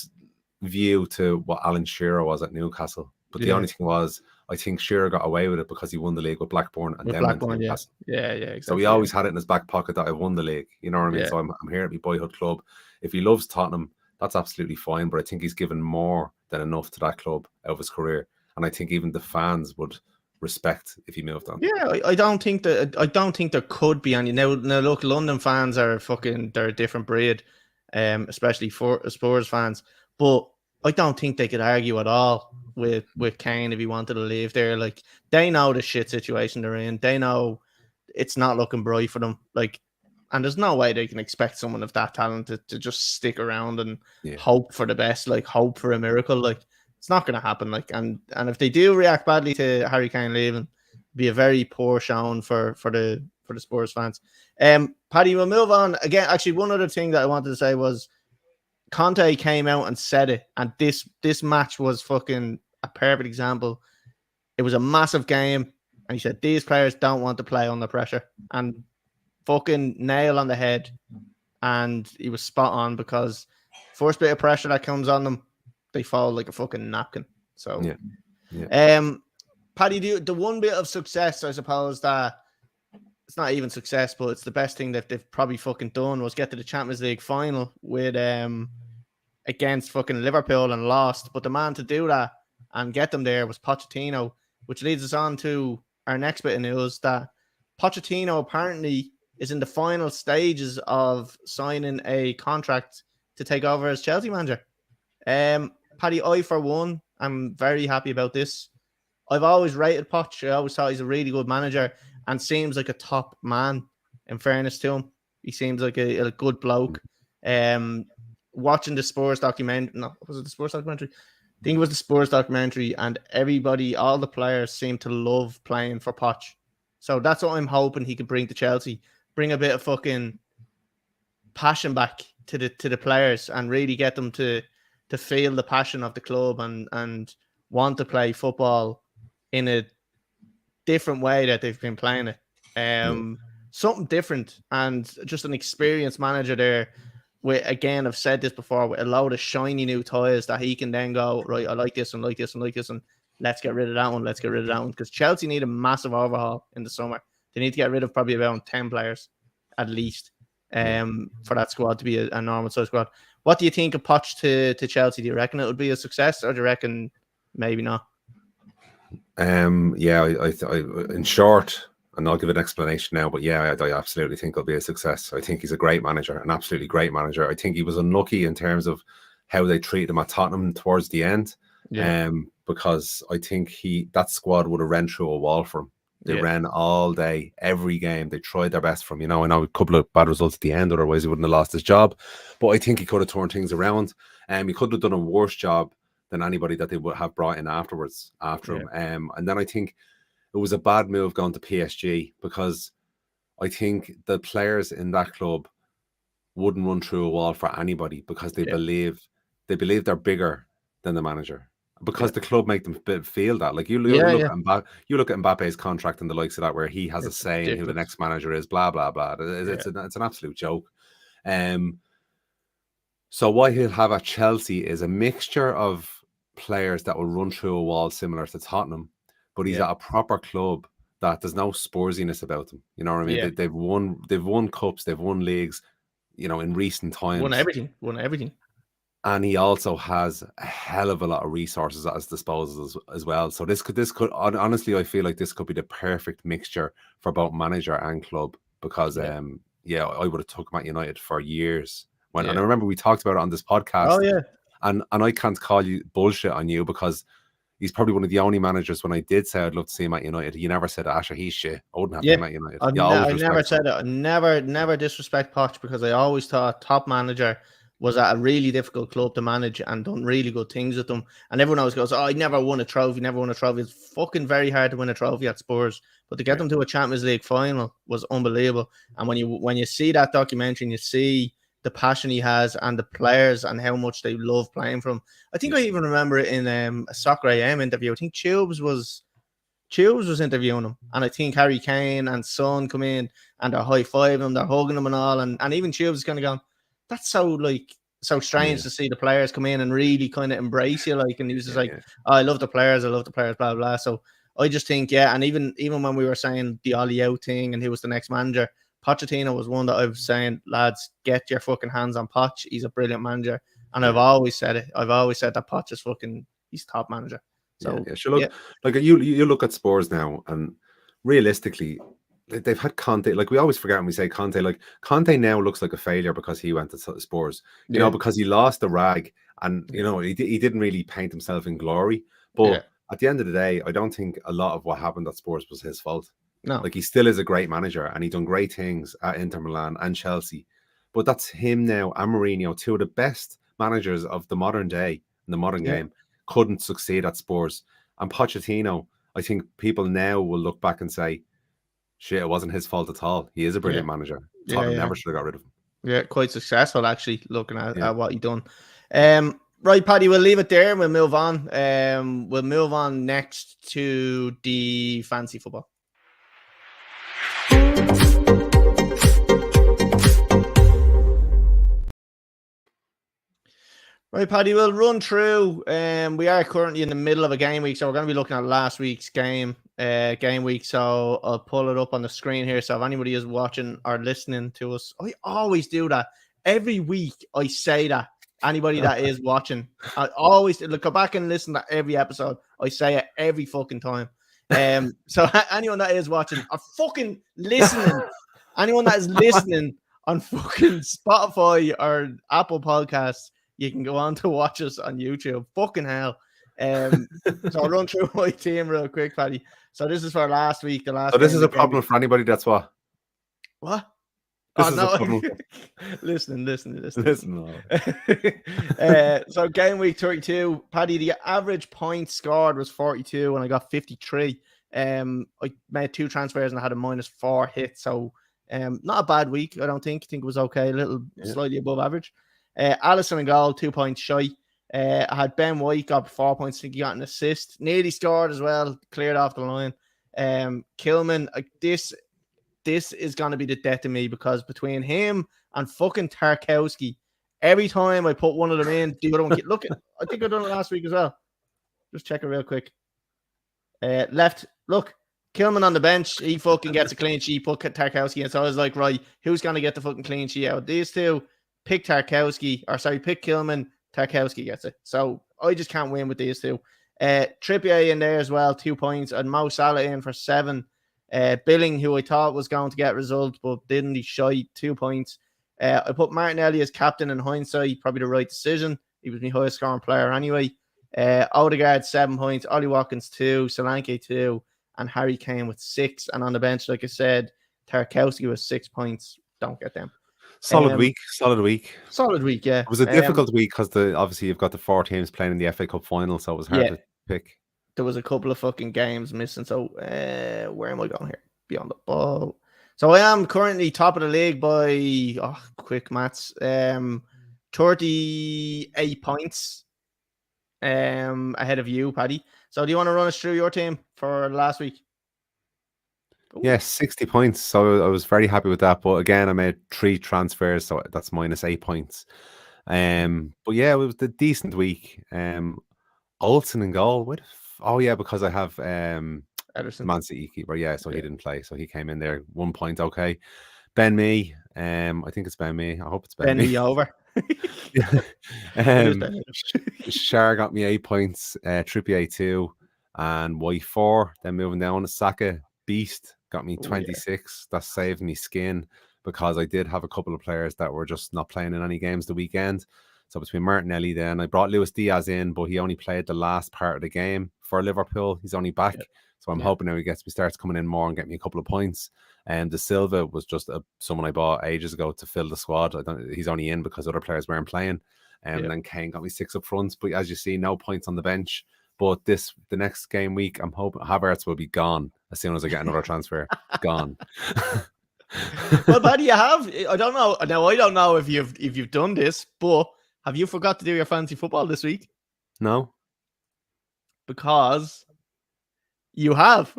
view to what Alan Shearer was at Newcastle. But the only thing was, I think Shearer got away with it because he won the league with Blackburn and then went to Newcastle. Exactly. So he always had it in his back pocket that I won the league. You know what I mean? So I'm here at my boyhood club. If he loves Tottenham, that's absolutely fine. But I think he's given more than enough to that club out of his career. And I think even the fans would respect if he moved on. I don't think there could be any. Now look, London fans are they're a different breed, especially for Spurs fans. But I don't think they could argue at all with Kane if he wanted to leave there. Like, they know the shit situation they're in. They know it's not looking bright for them. Like, and there's no way they can expect someone of that talent to just stick around and hope for the best, like hope for a miracle. Like, it's not going to happen. Like, and if they do react badly to Harry Kane leaving, be a very poor showing for the Spurs fans. Paddy, we'll move on again. Actually, one other thing that I wanted to say was Conte came out and said it, and this match was fucking a perfect example. It was a massive game, and he said these players don't want to play under pressure, and fucking nail on the head. And he was spot on, because first bit of pressure that comes on them, they fall like a fucking napkin. So, Paddy, the one bit of success, I suppose, that it's not even success, but it's the best thing that they've probably fucking done, was get to the Champions League final with against fucking Liverpool and lost. But the man to do that and get them there was Pochettino, which leads us on to our next bit of news, that Pochettino apparently is in the final stages of signing a contract to take over as Chelsea manager. Paddy, I for one, I'm very happy about this. I've always rated Poch. I always thought he's a really good manager and seems like a top man, in fairness to him. He seems like a good bloke. Watching the Spurs documentary, was it the Spurs documentary? I think it was the Spurs documentary, and everybody, all the players seem to love playing for Poch. So that's what I'm hoping he can bring to Chelsea. Bring a bit of fucking passion back to the players and really get them to feel the passion of the club and want to play football in a different way that they've been playing it. Something different, and just an experienced manager there with, again, I've said this before, with a load of shiny new toys that he can then go, right, I like this and like this and like this, and let's get rid of that one, let's get rid of that one. Because Chelsea need a massive overhaul in the summer. They need to get rid of probably about 10 players at least for that squad to be a normal size squad. What do you think of Poch to Chelsea? Do you reckon it would be a success, or do you reckon maybe not? I in short, and I'll give an explanation now, but I absolutely think it'll be a success. I think he's a great manager, an absolutely great manager. I think he was unlucky in terms of how they treated him at Tottenham towards the end, because I think that squad would have ran through a wall for him. They ran all day, every game. They tried their best for him. I know a couple of bad results at the end, otherwise he wouldn't have lost his job. But I think he could have turned things around. He could have done a worse job than anybody that they would have brought in after him. And then I think it was a bad move going to PSG, because I think the players in that club wouldn't run through a wall for anybody, because they believe they're bigger than the manager. Because the club make them feel that. Like you look at Mbappe's contract and the likes of that, where he has a say in who the next manager is, blah, blah, blah. It's an absolute joke. So what he'll have at Chelsea is a mixture of players that will run through a wall similar to Tottenham, but he's at a proper club that there's no Spursiness about them. You know what I mean? They've won cups, they've won leagues, in recent times. Won everything. And he also has a hell of a lot of resources at his disposal as well. So this could honestly, I feel like this could be the perfect mixture for both manager and club, because I would have took him at United for years. And I remember we talked about it on this podcast. Oh yeah. And I can't call you bullshit on you, because he's probably one of the only managers, when I did say I'd love to see him at United, you never said, Asher, he's shit. I wouldn't have him at United. I never said it. I never disrespect Poch, because I always thought top manager was at a really difficult club to manage and done really good things with them. And everyone always goes, oh, I never won a trophy. It's fucking very hard to win a trophy at Spurs. But to get them to a Champions League final was unbelievable. And when you see that documentary and you see the passion he has and the players and how much they love playing for him. I think I even remember it in a Soccer AM interview. I think Tubes was interviewing him. And I think Harry Kane and Son come in and they're high-fiving him, they're hugging him and all. And even Tubes is kind of going, that's so strange to see the players come in and really kind of embrace you. And he was just oh, I love the players, blah, blah. So I just think, and even when we were saying the Ollie out thing and who was the next manager, Pochettino was one that I was saying, lads, get your fucking hands on Poch. He's a brilliant manager. And I've always said it. I've always said that Poch is he's top manager. So like you look at Spurs now, and realistically, they've had Conte. Like we always forget when we say Conte. Like Conte now looks like a failure because he went to Spurs. You know, because he lost the rag And, he didn't really paint himself in glory. But at the end of the day, I don't think a lot of what happened at Spurs was his fault. No. Like, he still is a great manager and he done great things at Inter Milan and Chelsea. But that's him now and Mourinho, two of the best managers of the modern day, in the modern game, couldn't succeed at Spurs. And Pochettino, I think people now will look back and say, shit, it wasn't his fault at all. He is a brilliant manager. Tottenham never should have got rid of him. Yeah, quite successful, actually, looking at what he done. Right, Paddy, we'll leave it there and we'll move on. We'll move on next to the fantasy football. Right, Paddy, we'll run through. We are currently in the middle of a game week, so we're going to be looking at last week's game week. So I'll pull it up on the screen here. So if anybody is watching or listening to us, I always do that. Every week I say that. Anybody that is watching, I always go back and listen to every episode. I say it every fucking time. So anyone that is watching or fucking listening, anyone that is listening on fucking Spotify or Apple Podcasts, you can go on to watch us on YouTube. Fucking hell. So I'll run through my team real quick, Paddy. So this is for last week. So this is a problem for anybody that's what? What? This is a problem. Listen. So game week 32, Paddy, the average points scored was 42 and I got 53. I made 2 transfers and I had a -4 hit. So not a bad week, I don't think. I think it was okay, a little slightly above average. Alisson and goal, 2 points shy. I had Ben White, got 4 points. I think he got an assist. Nearly scored as well, cleared off the line. Kilman, this is going to be the death of me because between him and fucking Tarkowski, every time I put one of them in, the other one, look, I think I done it last week as well. Just check it real quick. Left, look, Kilman on the bench, he fucking gets a clean sheet, put Tarkowski in. So I was like, right, who's going to get the fucking clean sheet out? These two, pick Kilman, Tarkowski gets it. So I just can't win with these two. Trippier in there as well, 2 points, and Mo Salah in for 7. Billing, who I thought was going to get results, but didn't. He shy, 2 points. I put Martinelli as captain in hindsight, probably the right decision. He was my highest scoring player anyway. Odegaard, 7 points. Ollie Watkins, 2. Solanke, 2. And Harry Kane with 6. And on the bench, like I said, Tarkowski with 6 points. Don't get them. Solid week, yeah. It was a difficult week because obviously you've got the 4 teams playing in the FA Cup final, so it was hard to pick. There was a couple of fucking games missing. So where am I going here? Beyond the ball. So I am currently top of the league by quick maths. 38 points ahead of you, Paddy. So do you want to run us through your team for last week? Yeah, 60 points. So I was very happy with that. But again, I made 3 transfers, so that's -8 points. But yeah, it was a decent week. Olsen in goal. Because I have Ederson, Man City keeper. Yeah, so he didn't play. So he came in there, 1 point. Okay. Ben Mee. I think it's Ben Mee. I hope it's Ben Mee. over. Shar got me 8 points. Trippier 2 and White 4. Then moving down, Saka Beast got me 26. That saved me skin because I did have a couple of players that were just not playing in any games the weekend. So between Martinelli, then I brought Luis Diaz in, but he only played the last part of the game for Liverpool. He's only back. So I'm hoping now he starts coming in more and get me a couple of points. And De Silva was just someone I bought ages ago to fill the squad. He's only in because other players weren't playing. And then Kane got me 6 up front. But as you see, no points on the bench. But the next game week, I'm hoping Havertz will be gone as soon as I get another transfer. Gone. Well, buddy, you have. I don't know. Now I don't know if you've done this, but have you forgot to do your fantasy football this week? No. Because you have.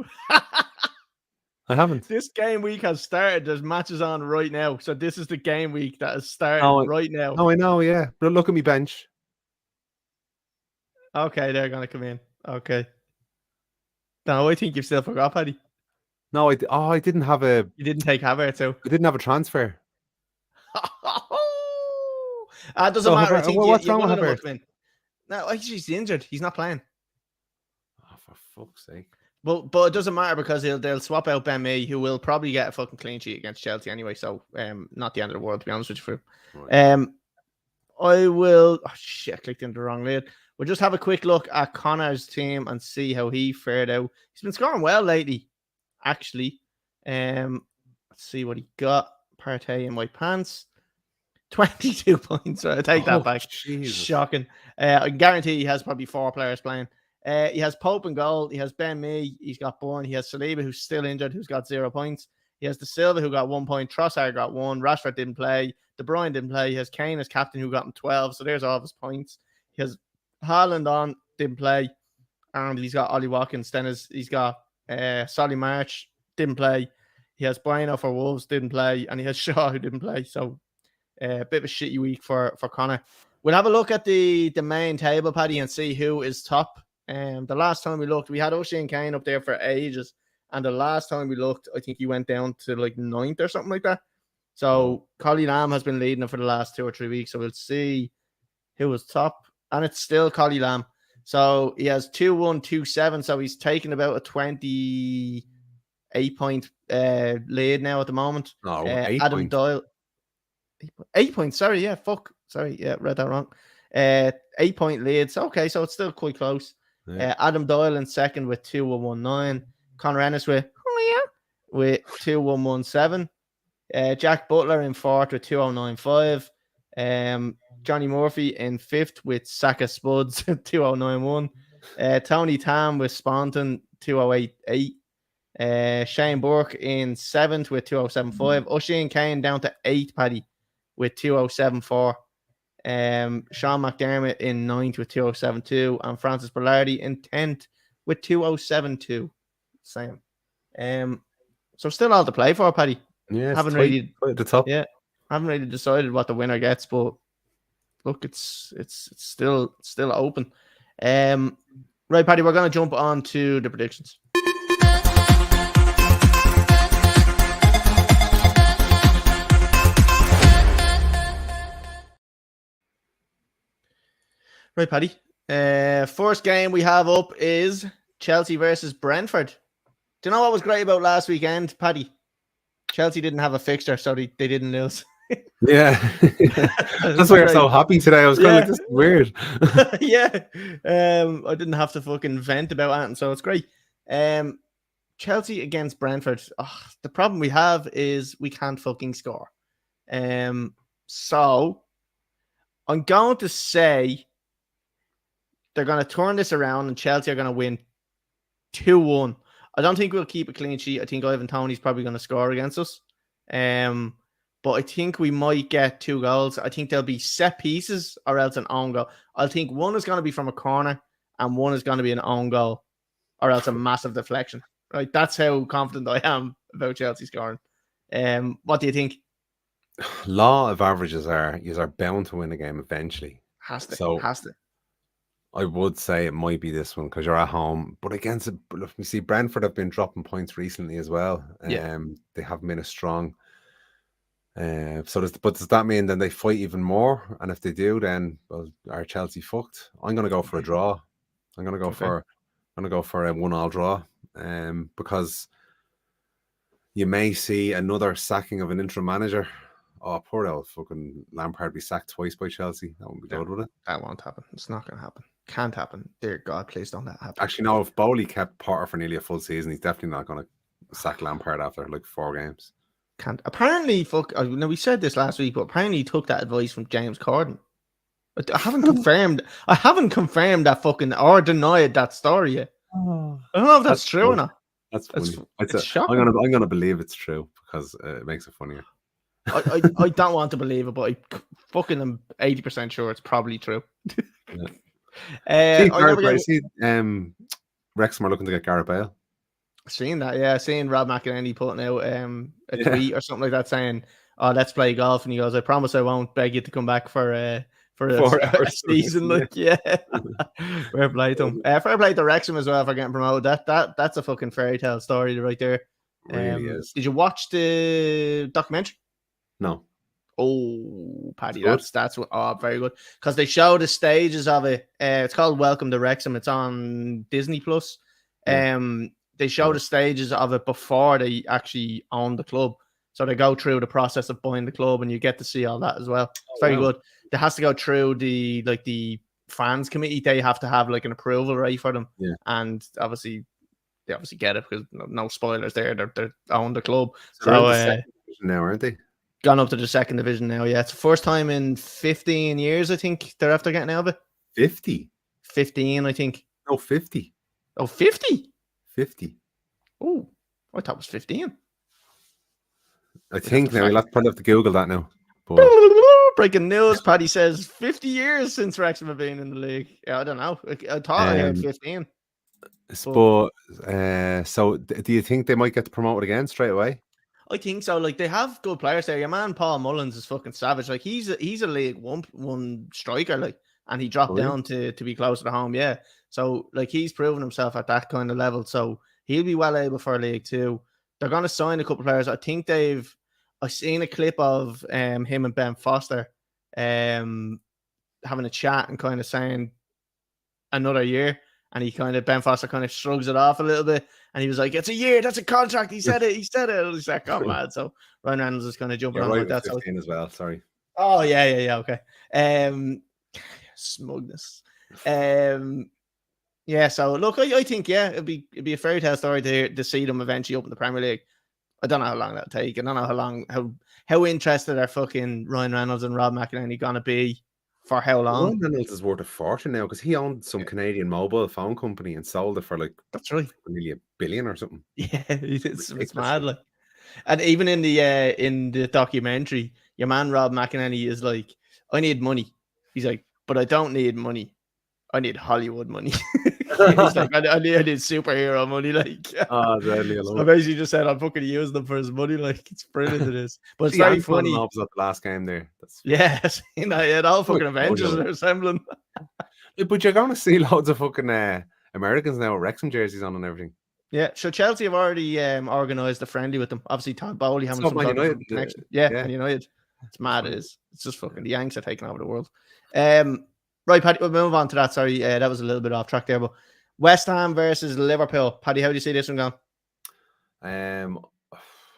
I haven't. This game week has started. There's matches on right now. So this is the game week that has started right now. Oh, I know, yeah. But look at me bench. Okay, they're going to come in. Okay. No, I think you've still forgot, Paddy. No, I didn't have a... You didn't take Havertz, so... I didn't have a transfer. It doesn't matter. I think what's wrong with Havertz? No, he's injured. He's not playing. Oh, for fuck's sake. But it doesn't matter because they'll swap out Ben Mee, who will probably get a fucking clean sheet against Chelsea anyway. So not the end of the world, to be honest with you. Right. I will. Oh shit! I clicked into the wrong lid. We'll just have a quick look at Connor's team and see how he fared out. He's been scoring well lately, actually. Let's see what he got. Partey in white pants. 22 points. Right, I take that back. Jesus. Shocking. I can guarantee he has probably 4 players playing. He has Pope in goal. He has Ben Mee. He's got Bourne. He has Saliba, who's still injured, who's got 0 points. He has De Silva, who got 1 point. Trossard got 1. Rashford didn't play. De Bruyne didn't play. He has Kane as captain, who got him 12. So there's all of his points. He has Haaland on, didn't play. And he's got Ollie Watkins. Then he's got Solly March, didn't play. He has Bueno for Wolves, didn't play. And he has Shaw, who didn't play. So a bit of a shitty week for Connor. We'll have a look at the main table, Paddy, and see who is top. The last time we looked, we had O'Shea and Kane up there for ages. And the last time we looked, I think he went down to like 9th or something like that. So Colly Lamb has been leading it for the last 2 or 3 weeks. So we'll see who was top. And it's still Colly Lamb. So he has 2-1-2-7. So he's taken about a 28 point lead now at the moment. No, Adam points. Doyle. 8 points. Sorry. Yeah. Fuck. Sorry. Yeah. Read that wrong. 8 point leads. Okay. So it's still quite close. Yeah. Adam Doyle in second with 2-1-1-9. Conor Ennis with 2-1-1-7. Jack Butler in fourth with 2-0-9-5. Johnny Murphy in fifth with Saka Spuds 2-0-9-1. Tony Tam with Spontan 2-0-8-8. Shane Burke in seventh with 2-0-7-5. O'Shea and Kane down to 8th, Paddy, with 2-0-7-4. Sean McDermott in 9th with 2-0-7-2. And Francis Berlardi in 10th with 2-0-7-2. Same. So still all to play for, Paddy. Yeah, haven't really at the top. Yeah, haven't really decided what the winner gets, but look, it's still open. Right, Paddy, we're going to jump on to the predictions. Right, Paddy. First game we have up is Chelsea versus Brentford. Do you know what was great about last weekend, Paddy? Chelsea didn't have a fixture, so they didn't lose. Yeah. That's why you're so happy today. I was kind of like, this is weird. Yeah. I didn't have to fucking vent about it, so it's great. Chelsea against Brentford. Oh, the problem we have is we can't fucking score. So I'm going to say they're going to turn this around and Chelsea are going to win 2-1. I don't think we'll keep a clean sheet. I think Ivan Toney's probably going to score against us. But I think we might get 2 goals. I think there'll be set pieces or else an own goal. I think one is going to be from a corner and one is going to be an own goal or else a massive deflection. Right? That's how confident I am about Chelsea scoring. What do you think? Law of averages are you are bound to win a game eventually. Has to. I would say it might be this one because you're at home, but against it, you see Brentford have been dropping points recently as well. Yeah. They haven't been as strong. But does that mean then they fight even more? And if they do, then are Chelsea fucked? I'm going to go for a draw. I'm going to go for a 1-1 draw. Because you may see another sacking of an interim manager. Oh, poor old fucking Lampard be sacked twice by Chelsea. That won't be good, would it? That won't happen. It's not going to happen. Can't happen. Dear God, please don't let that happen. Actually, no, if Bowley kept Potter for nearly a full season, he's definitely not going to sack Lampard after like 4 games. Can't. Apparently, we said this last week, but apparently he took that advice from James Corden. I haven't confirmed. I haven't confirmed that fucking or denied that story yet. I don't know if that's true or not. That's funny. It's shocking. I'm gonna believe it's true because it makes it funnier. I don't want to believe it, but I fucking am 80% sure it's probably true. Yeah. See, Wrexham are looking to get Gareth Bale. Seen that, yeah. Seen Rob McElhenney putting out a tweet or something like that saying, "Oh, let's play golf," and he goes, "I promise I won't beg you to come back for a season." Like, yeah. Fair play to him. Fair play to Wrexham as well for getting promoted. That's a fucking fairy tale story right there. Really is. Did you watch the documentary? No. Oh, Paddy, that's what. Oh, very good. Because they show the stages of it. It's called Welcome to Wrexham. It's on Disney Plus. Yeah. They show the stages of it before they actually own the club. So they go through the process of buying the club, and you get to see all that as well. It's very good. It has to go through the fans committee. They have to have like an approval right for them, and obviously they get it because no spoilers there. They own the club. So they're in the second division now, aren't they? Gone up to the second division now. Yeah, it's the first time in 15 years. I think they're after getting out of it. 50. 15, I think. No, 50. Oh, 50? 50. Oh, I thought it was 15. I think now we'll probably have to Google that now. But... Breaking news: Paddy says 50 years since Wrexham have been in the league. Yeah, I don't know. I thought I heard 15. But so do you think they might get promoted again straight away? I think so. Like, they have good players there. Your man Paul Mullins is fucking savage. Like, he's a League One striker. Like, and he dropped down to be closer to home. Yeah. So like, he's proven himself at that kind of level. So he'll be well able for League Two. They're going to sign a couple of players. I think I've seen a clip of him and Ben Foster having a chat and kind of saying another year. And Ben Foster kind of shrugs it off a little bit. And he was like, "It's a year. That's a contract." He said it. He's like, "Oh, mad." So Ryan Reynolds is kind of jumping on right like that. 15 as well. Sorry. Oh, yeah. Okay. Smugness. Yeah. So look, I think it'd be a fairy tale story to see them eventually up in the Premier League. I don't know how long that'll take. I don't know how interested are fucking Ryan Reynolds and Rob McElhenney gonna be for how long. Ryan Reynolds is worth a fortune now because he owned some Canadian mobile phone company and sold it for like, that's right, nearly $1 billion or something. Yeah, it's mad. Like, and even in the documentary, your man Rob McElhenney is like, "I need money." He's like, "But I don't need money. I need Hollywood money." He's like, I need superhero money. Like, I basically just said, "I'm fucking using them for his money." Like, it's brilliant. It is, but it's very funny. At the last game there. Yes, all fucking Avengers are assembling. But you're going to see loads of fucking Americans now with Wrexham jerseys on and everything. Yeah, so Chelsea have already organised a friendly with them. Obviously, Todd Bowley having some sort of connection. Yeah, United. It's mad. It's just fucking the Yanks are taking over the world. Right, Paddy, we'll move on to that. Sorry, that was a little bit off track there. But West Ham versus Liverpool. Paddy, how do you see this one going?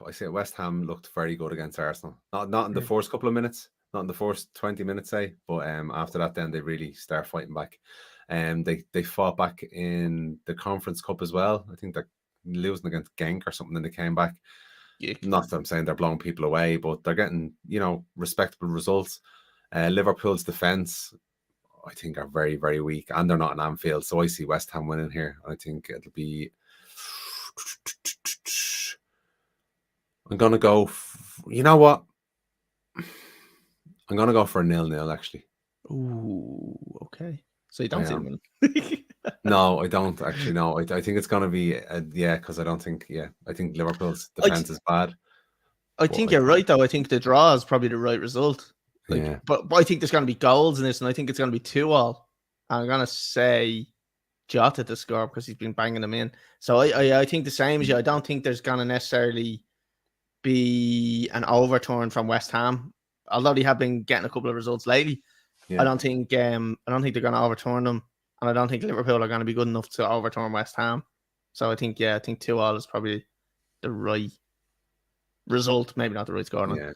I say West Ham looked very good against Arsenal. Not in the first couple of minutes, not in the first 20 minutes, say, but after that, then they really start fighting back. They fought back in the Conference Cup as well. I think they're losing against Genk or something, and they came back. Yeah. Not that I'm saying they're blowing people away, but they're getting respectable results. Liverpool's defense, I think, are very, very weak, and they're not in Anfield. So I see West Ham winning here. I think it'll be. I'm gonna go. You know what? I'm gonna go for a 0-0 actually. Ooh, okay. So you don't see them. No, I don't actually. No, I think it's gonna be because I don't think. Yeah, I think Liverpool's defense is bad. I think you're right though. I think the draw is probably the right result. Yeah, but I think there's going to be goals in this, and I think it's going to be 2-2. I'm going to say Jota to score because he's been banging them in. So I think the same as you. I don't think there's going to necessarily be an overturn from West Ham, although they have been getting a couple of results lately. Yeah. I don't think they're going to overturn them, and I don't think Liverpool are going to be good enough to overturn West Ham. So I think 2-2 is probably the right result, maybe not the right score. Yeah.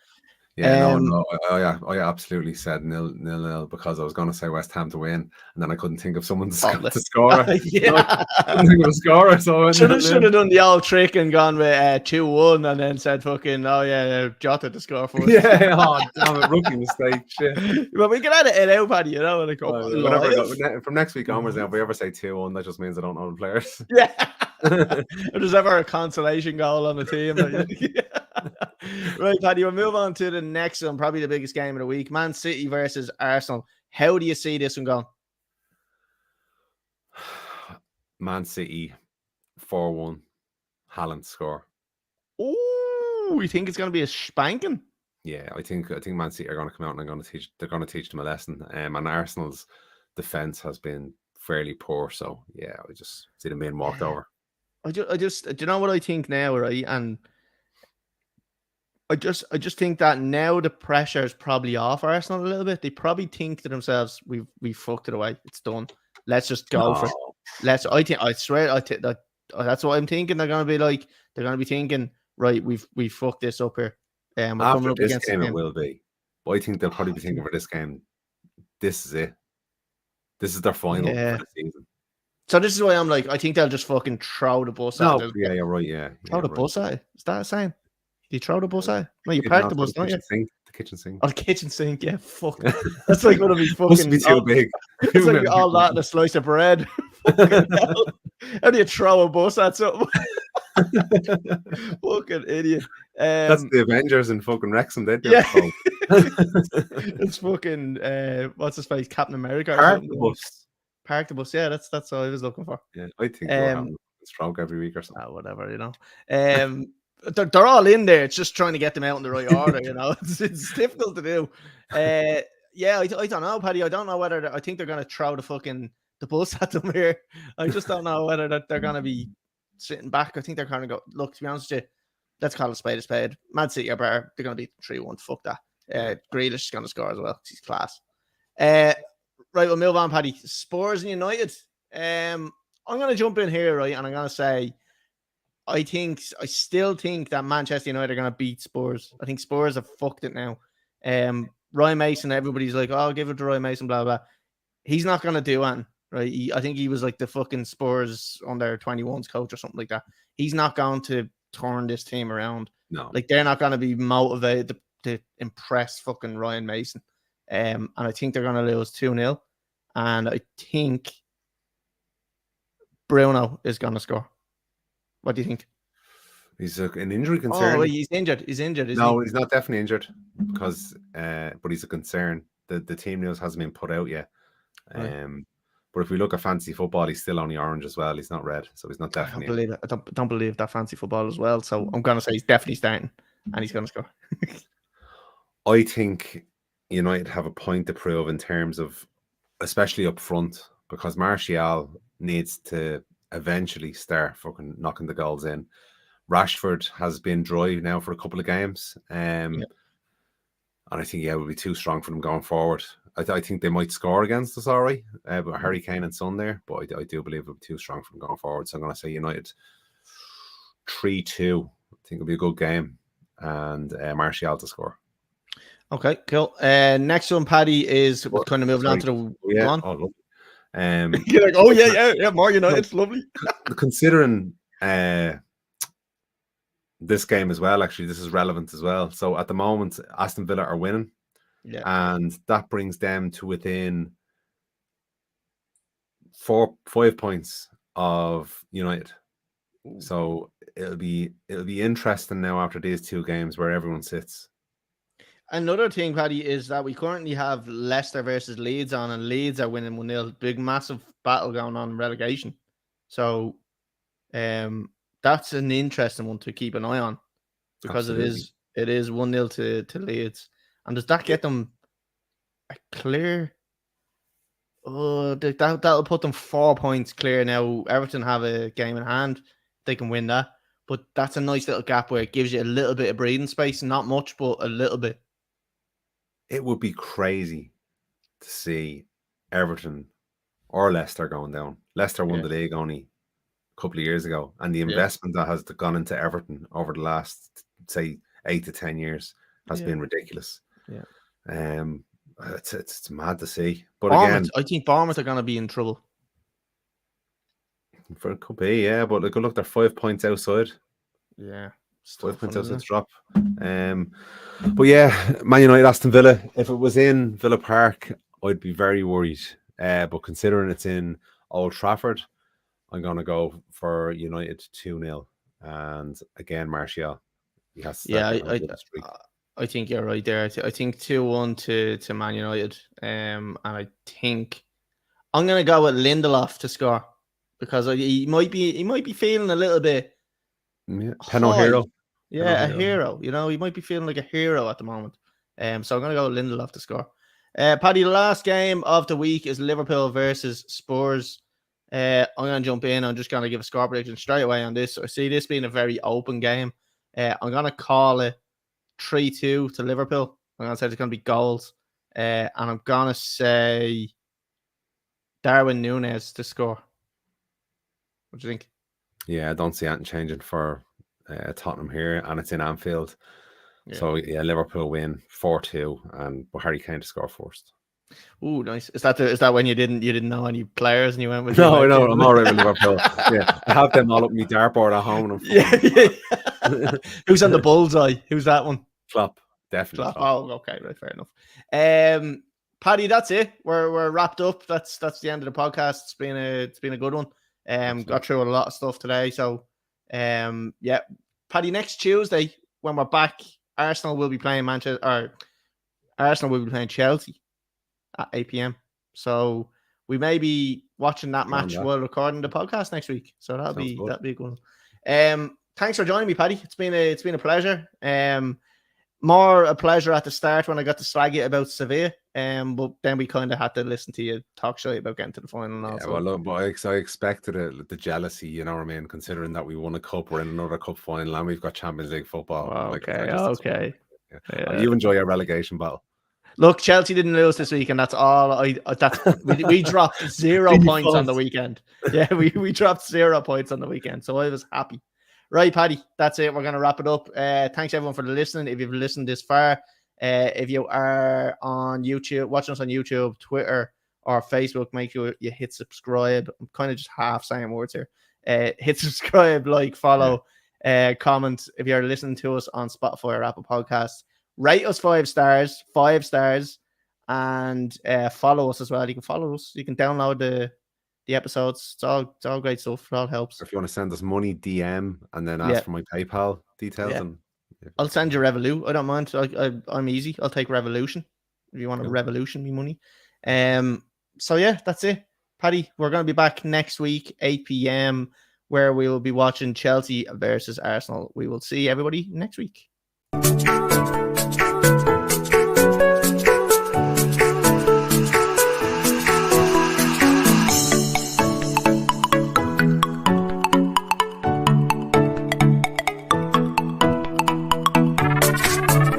Yeah, no. I absolutely said 0-0 because I was going to say West Ham to win, and then I couldn't think of someone to score. Yeah, I couldn't think of a scorer. So should have done the old trick and gone with 2-1, and then said fucking Jota to score for us. Yeah, damn it, rookie mistake. Shit. But we can edit it out, Paddy. Like, from next week onwards, now if we ever say 2-1, that just means I don't know the players. Yeah. If there's ever a consolation goal on the team. Right, Paddy, we'll move on to the next one, probably the biggest game of the week. Man City versus Arsenal. How do you see this one going? Man City 4-1. Haaland score. Oh, you think it's going to be a spanking? Yeah, I think Man City are going to come out and they're going to teach them a lesson. And Arsenal's defense has been fairly poor, so yeah, I just see them being walked over. I just do you know what I think now, right? And I just think that now the pressure is probably off Arsenal a little bit. They probably think to themselves, "We fucked it away. It's done. Let's just go for it." I swear, that's what I'm thinking. They're going to be thinking, right? We fucked this up here. We're After coming up this against game, it them. will be. But I think they'll probably be thinking for this game, this is it. This is their final for the season. So this is why I'm like, I think they'll just fucking throw the bus at it. Yeah, you're right. Yeah, Throw the bus at it. Is that a saying? Do you throw the bus at it? No, you Yeah, park no, the throw bus, the don't you? kitchen sink. The kitchen sink. Oh, the kitchen sink. Yeah, fuck. That's like gonna be Must be fucking. too big. It's like all that and a slice of bread. Fucking hell. How do you throw a bus at something? Fucking idiot. That's the Avengers and fucking Wrexham. They'd be Yeah. able to It's fucking what's his face? Captain America or park something. the bus. Park the bus. Yeah, that's what I was looking for. Yeah, I think they're having a stroke every week or something. Whatever, you know. They're all in there. It's just trying to get them out in the right order, you know. It's difficult to do. Yeah, I don't know, Paddy. I don't know whether I think they're going to throw the bus at them here. I just don't know whether they're going to be sitting back. I think they're kind of go. Look, to be honest with you, let's call it a spade. Man City are better. They're going to be 3-1. Fuck that. Grealish is going to score as well. He's class. Right, we'll move on, Paddy. Spurs and United. I'm going to jump in here, right, and I'm going to say, I still think that Manchester United are going to beat Spurs. I think Spurs have fucked it now. Ryan Mason, everybody's like, oh, give it to Ryan Mason, blah, blah. He's not going to do anything, right? I think he was like the fucking Spurs under 21s coach or something like that. He's not going to turn this team around. No. Like, they're not going to be motivated to impress fucking Ryan Mason. And I think they're going to lose 2-0. And I think Bruno is going to score. What do you think? He's an injury concern. Oh, he's injured. He's injured. No, he's not definitely injured because, but he's a concern. The team news hasn't been put out yet. Right. But if we look at fantasy football, he's still only orange as well. He's not red, so he's not definitely. I don't believe it. I don't believe that fancy football as well. So I'm gonna say he's definitely starting, and he's gonna score. I think United have a point to prove in terms of, especially up front, because Martial needs to eventually start fucking knocking the goals in. Rashford has been dry now for a couple of games. And I think, it would be too strong for them going forward. I think they might score against us, all right, but Harry Kane and Son there, but I do believe it would be too strong for them going forward. So I'm going to say United 3-2. I think it'll be a good game, and Martial to score. Okay, cool. Next one, Paddy, is we're kind of moving on to the one. Oh, lovely. You're like, oh yeah, more United, it's lovely. Considering this game as well, actually, this is relevant as well. So at the moment, Aston Villa are winning, and that brings them to within 5 points of United. So it'll be interesting now after these two games where everyone sits. Another thing, Paddy, is that we currently have Leicester versus Leeds on, and Leeds are winning 1-0. Big, massive battle going on in relegation. So that's an interesting one to keep an eye on, because it is 1-0 to Leeds. And does that get them a clear? Oh, that'll put them 4 points clear. Now Everton have a game in hand; they can win that. But that's a nice little gap where it gives you a little bit of breathing space. Not much, but a little bit. It would be crazy to see Everton or Leicester going down. Leicester won the league only a couple of years ago, and the investment that has gone into Everton over the last, say, 8 to 10 years has been ridiculous. It's mad to see. But again, I think Bournemouth are going to be in trouble. It could be, but look, they're 5 points outside. Yeah. 5 points outside the drop. But Man United, Aston Villa. If it was in Villa Park, I'd be very worried. But considering it's in Old Trafford, I'm going to go for United 2-0. And again, Martial. He has to I think you're right there. I think 2-1 to Man United. And I think I'm going to go with Lindelof to score, because he might be feeling a little bit. Penal hero. Yeah, a hero. You know, he might be feeling like a hero at the moment. So I'm going to go with Lindelof to score. Paddy, the last game of the week is Liverpool versus Spurs. I'm going to jump in. I'm just going to give a score prediction straight away on this. I see this being a very open game. I'm going to call it 3-2 to Liverpool. I'm going to say there's going to be goals. And I'm going to say Darwin Núñez to score. What do you think? Yeah, I don't see anything changing for Tottenham here, and it's in Anfield. So yeah, Liverpool win 4-2, and Harry Kane to score first. Oh, nice. Is that when you didn't know any players and you went with No, I'm all right with Liverpool. Yeah, I have them all up my dartboard at home. And yeah. Who's on the bullseye? Who's that one? Klopp, definitely. Klopp. Oh, okay, right, fair enough. Paddy, that's it. We're wrapped up. That's the end of the podcast. It's been a good one. Got through a lot of stuff today. So, yeah, Paddy, next Tuesday when we're back, Arsenal will be playing Chelsea at 8 p.m. So we may be watching that match while recording the podcast next week. So that'll be a good one. Thanks for joining me, Paddy. It's been a pleasure. More a pleasure at the start when I got to slag you about Sevilla. But then we kind of had to listen to you talk shit about getting to the final and all. Yeah, well, look, but I expected it, the jealousy, you know what I mean? Considering that we won a cup, we're in another cup final, and we've got Champions League football. Okay. You enjoy your relegation battle. Look, Chelsea didn't lose this week, and that's all. We dropped 0 points on the weekend. Yeah, we dropped 0 points on the weekend, so I was happy. Right, Paddy, that's it. We're going to wrap it up. Thanks, everyone, for listening. If you've listened this far, if you are on YouTube, watching us on YouTube, Twitter, or Facebook, make sure you hit subscribe. I'm kind of just half saying words here. Hit subscribe, like, follow, comment. If you're listening to us on Spotify or Apple Podcasts, rate us 5 stars, and follow us as well. You can follow us. You can download the episodes. It's all great stuff. It all helps. If you want to send us money, DM and then ask for my PayPal details. And I'll send you Revolut. I don't mind. I'm easy. I'll take Revolution if you want to Revolution me money. So yeah, that's it. Paddy, we're going to be back next week, 8 p.m, where we will be watching Chelsea versus Arsenal. We will see everybody next week.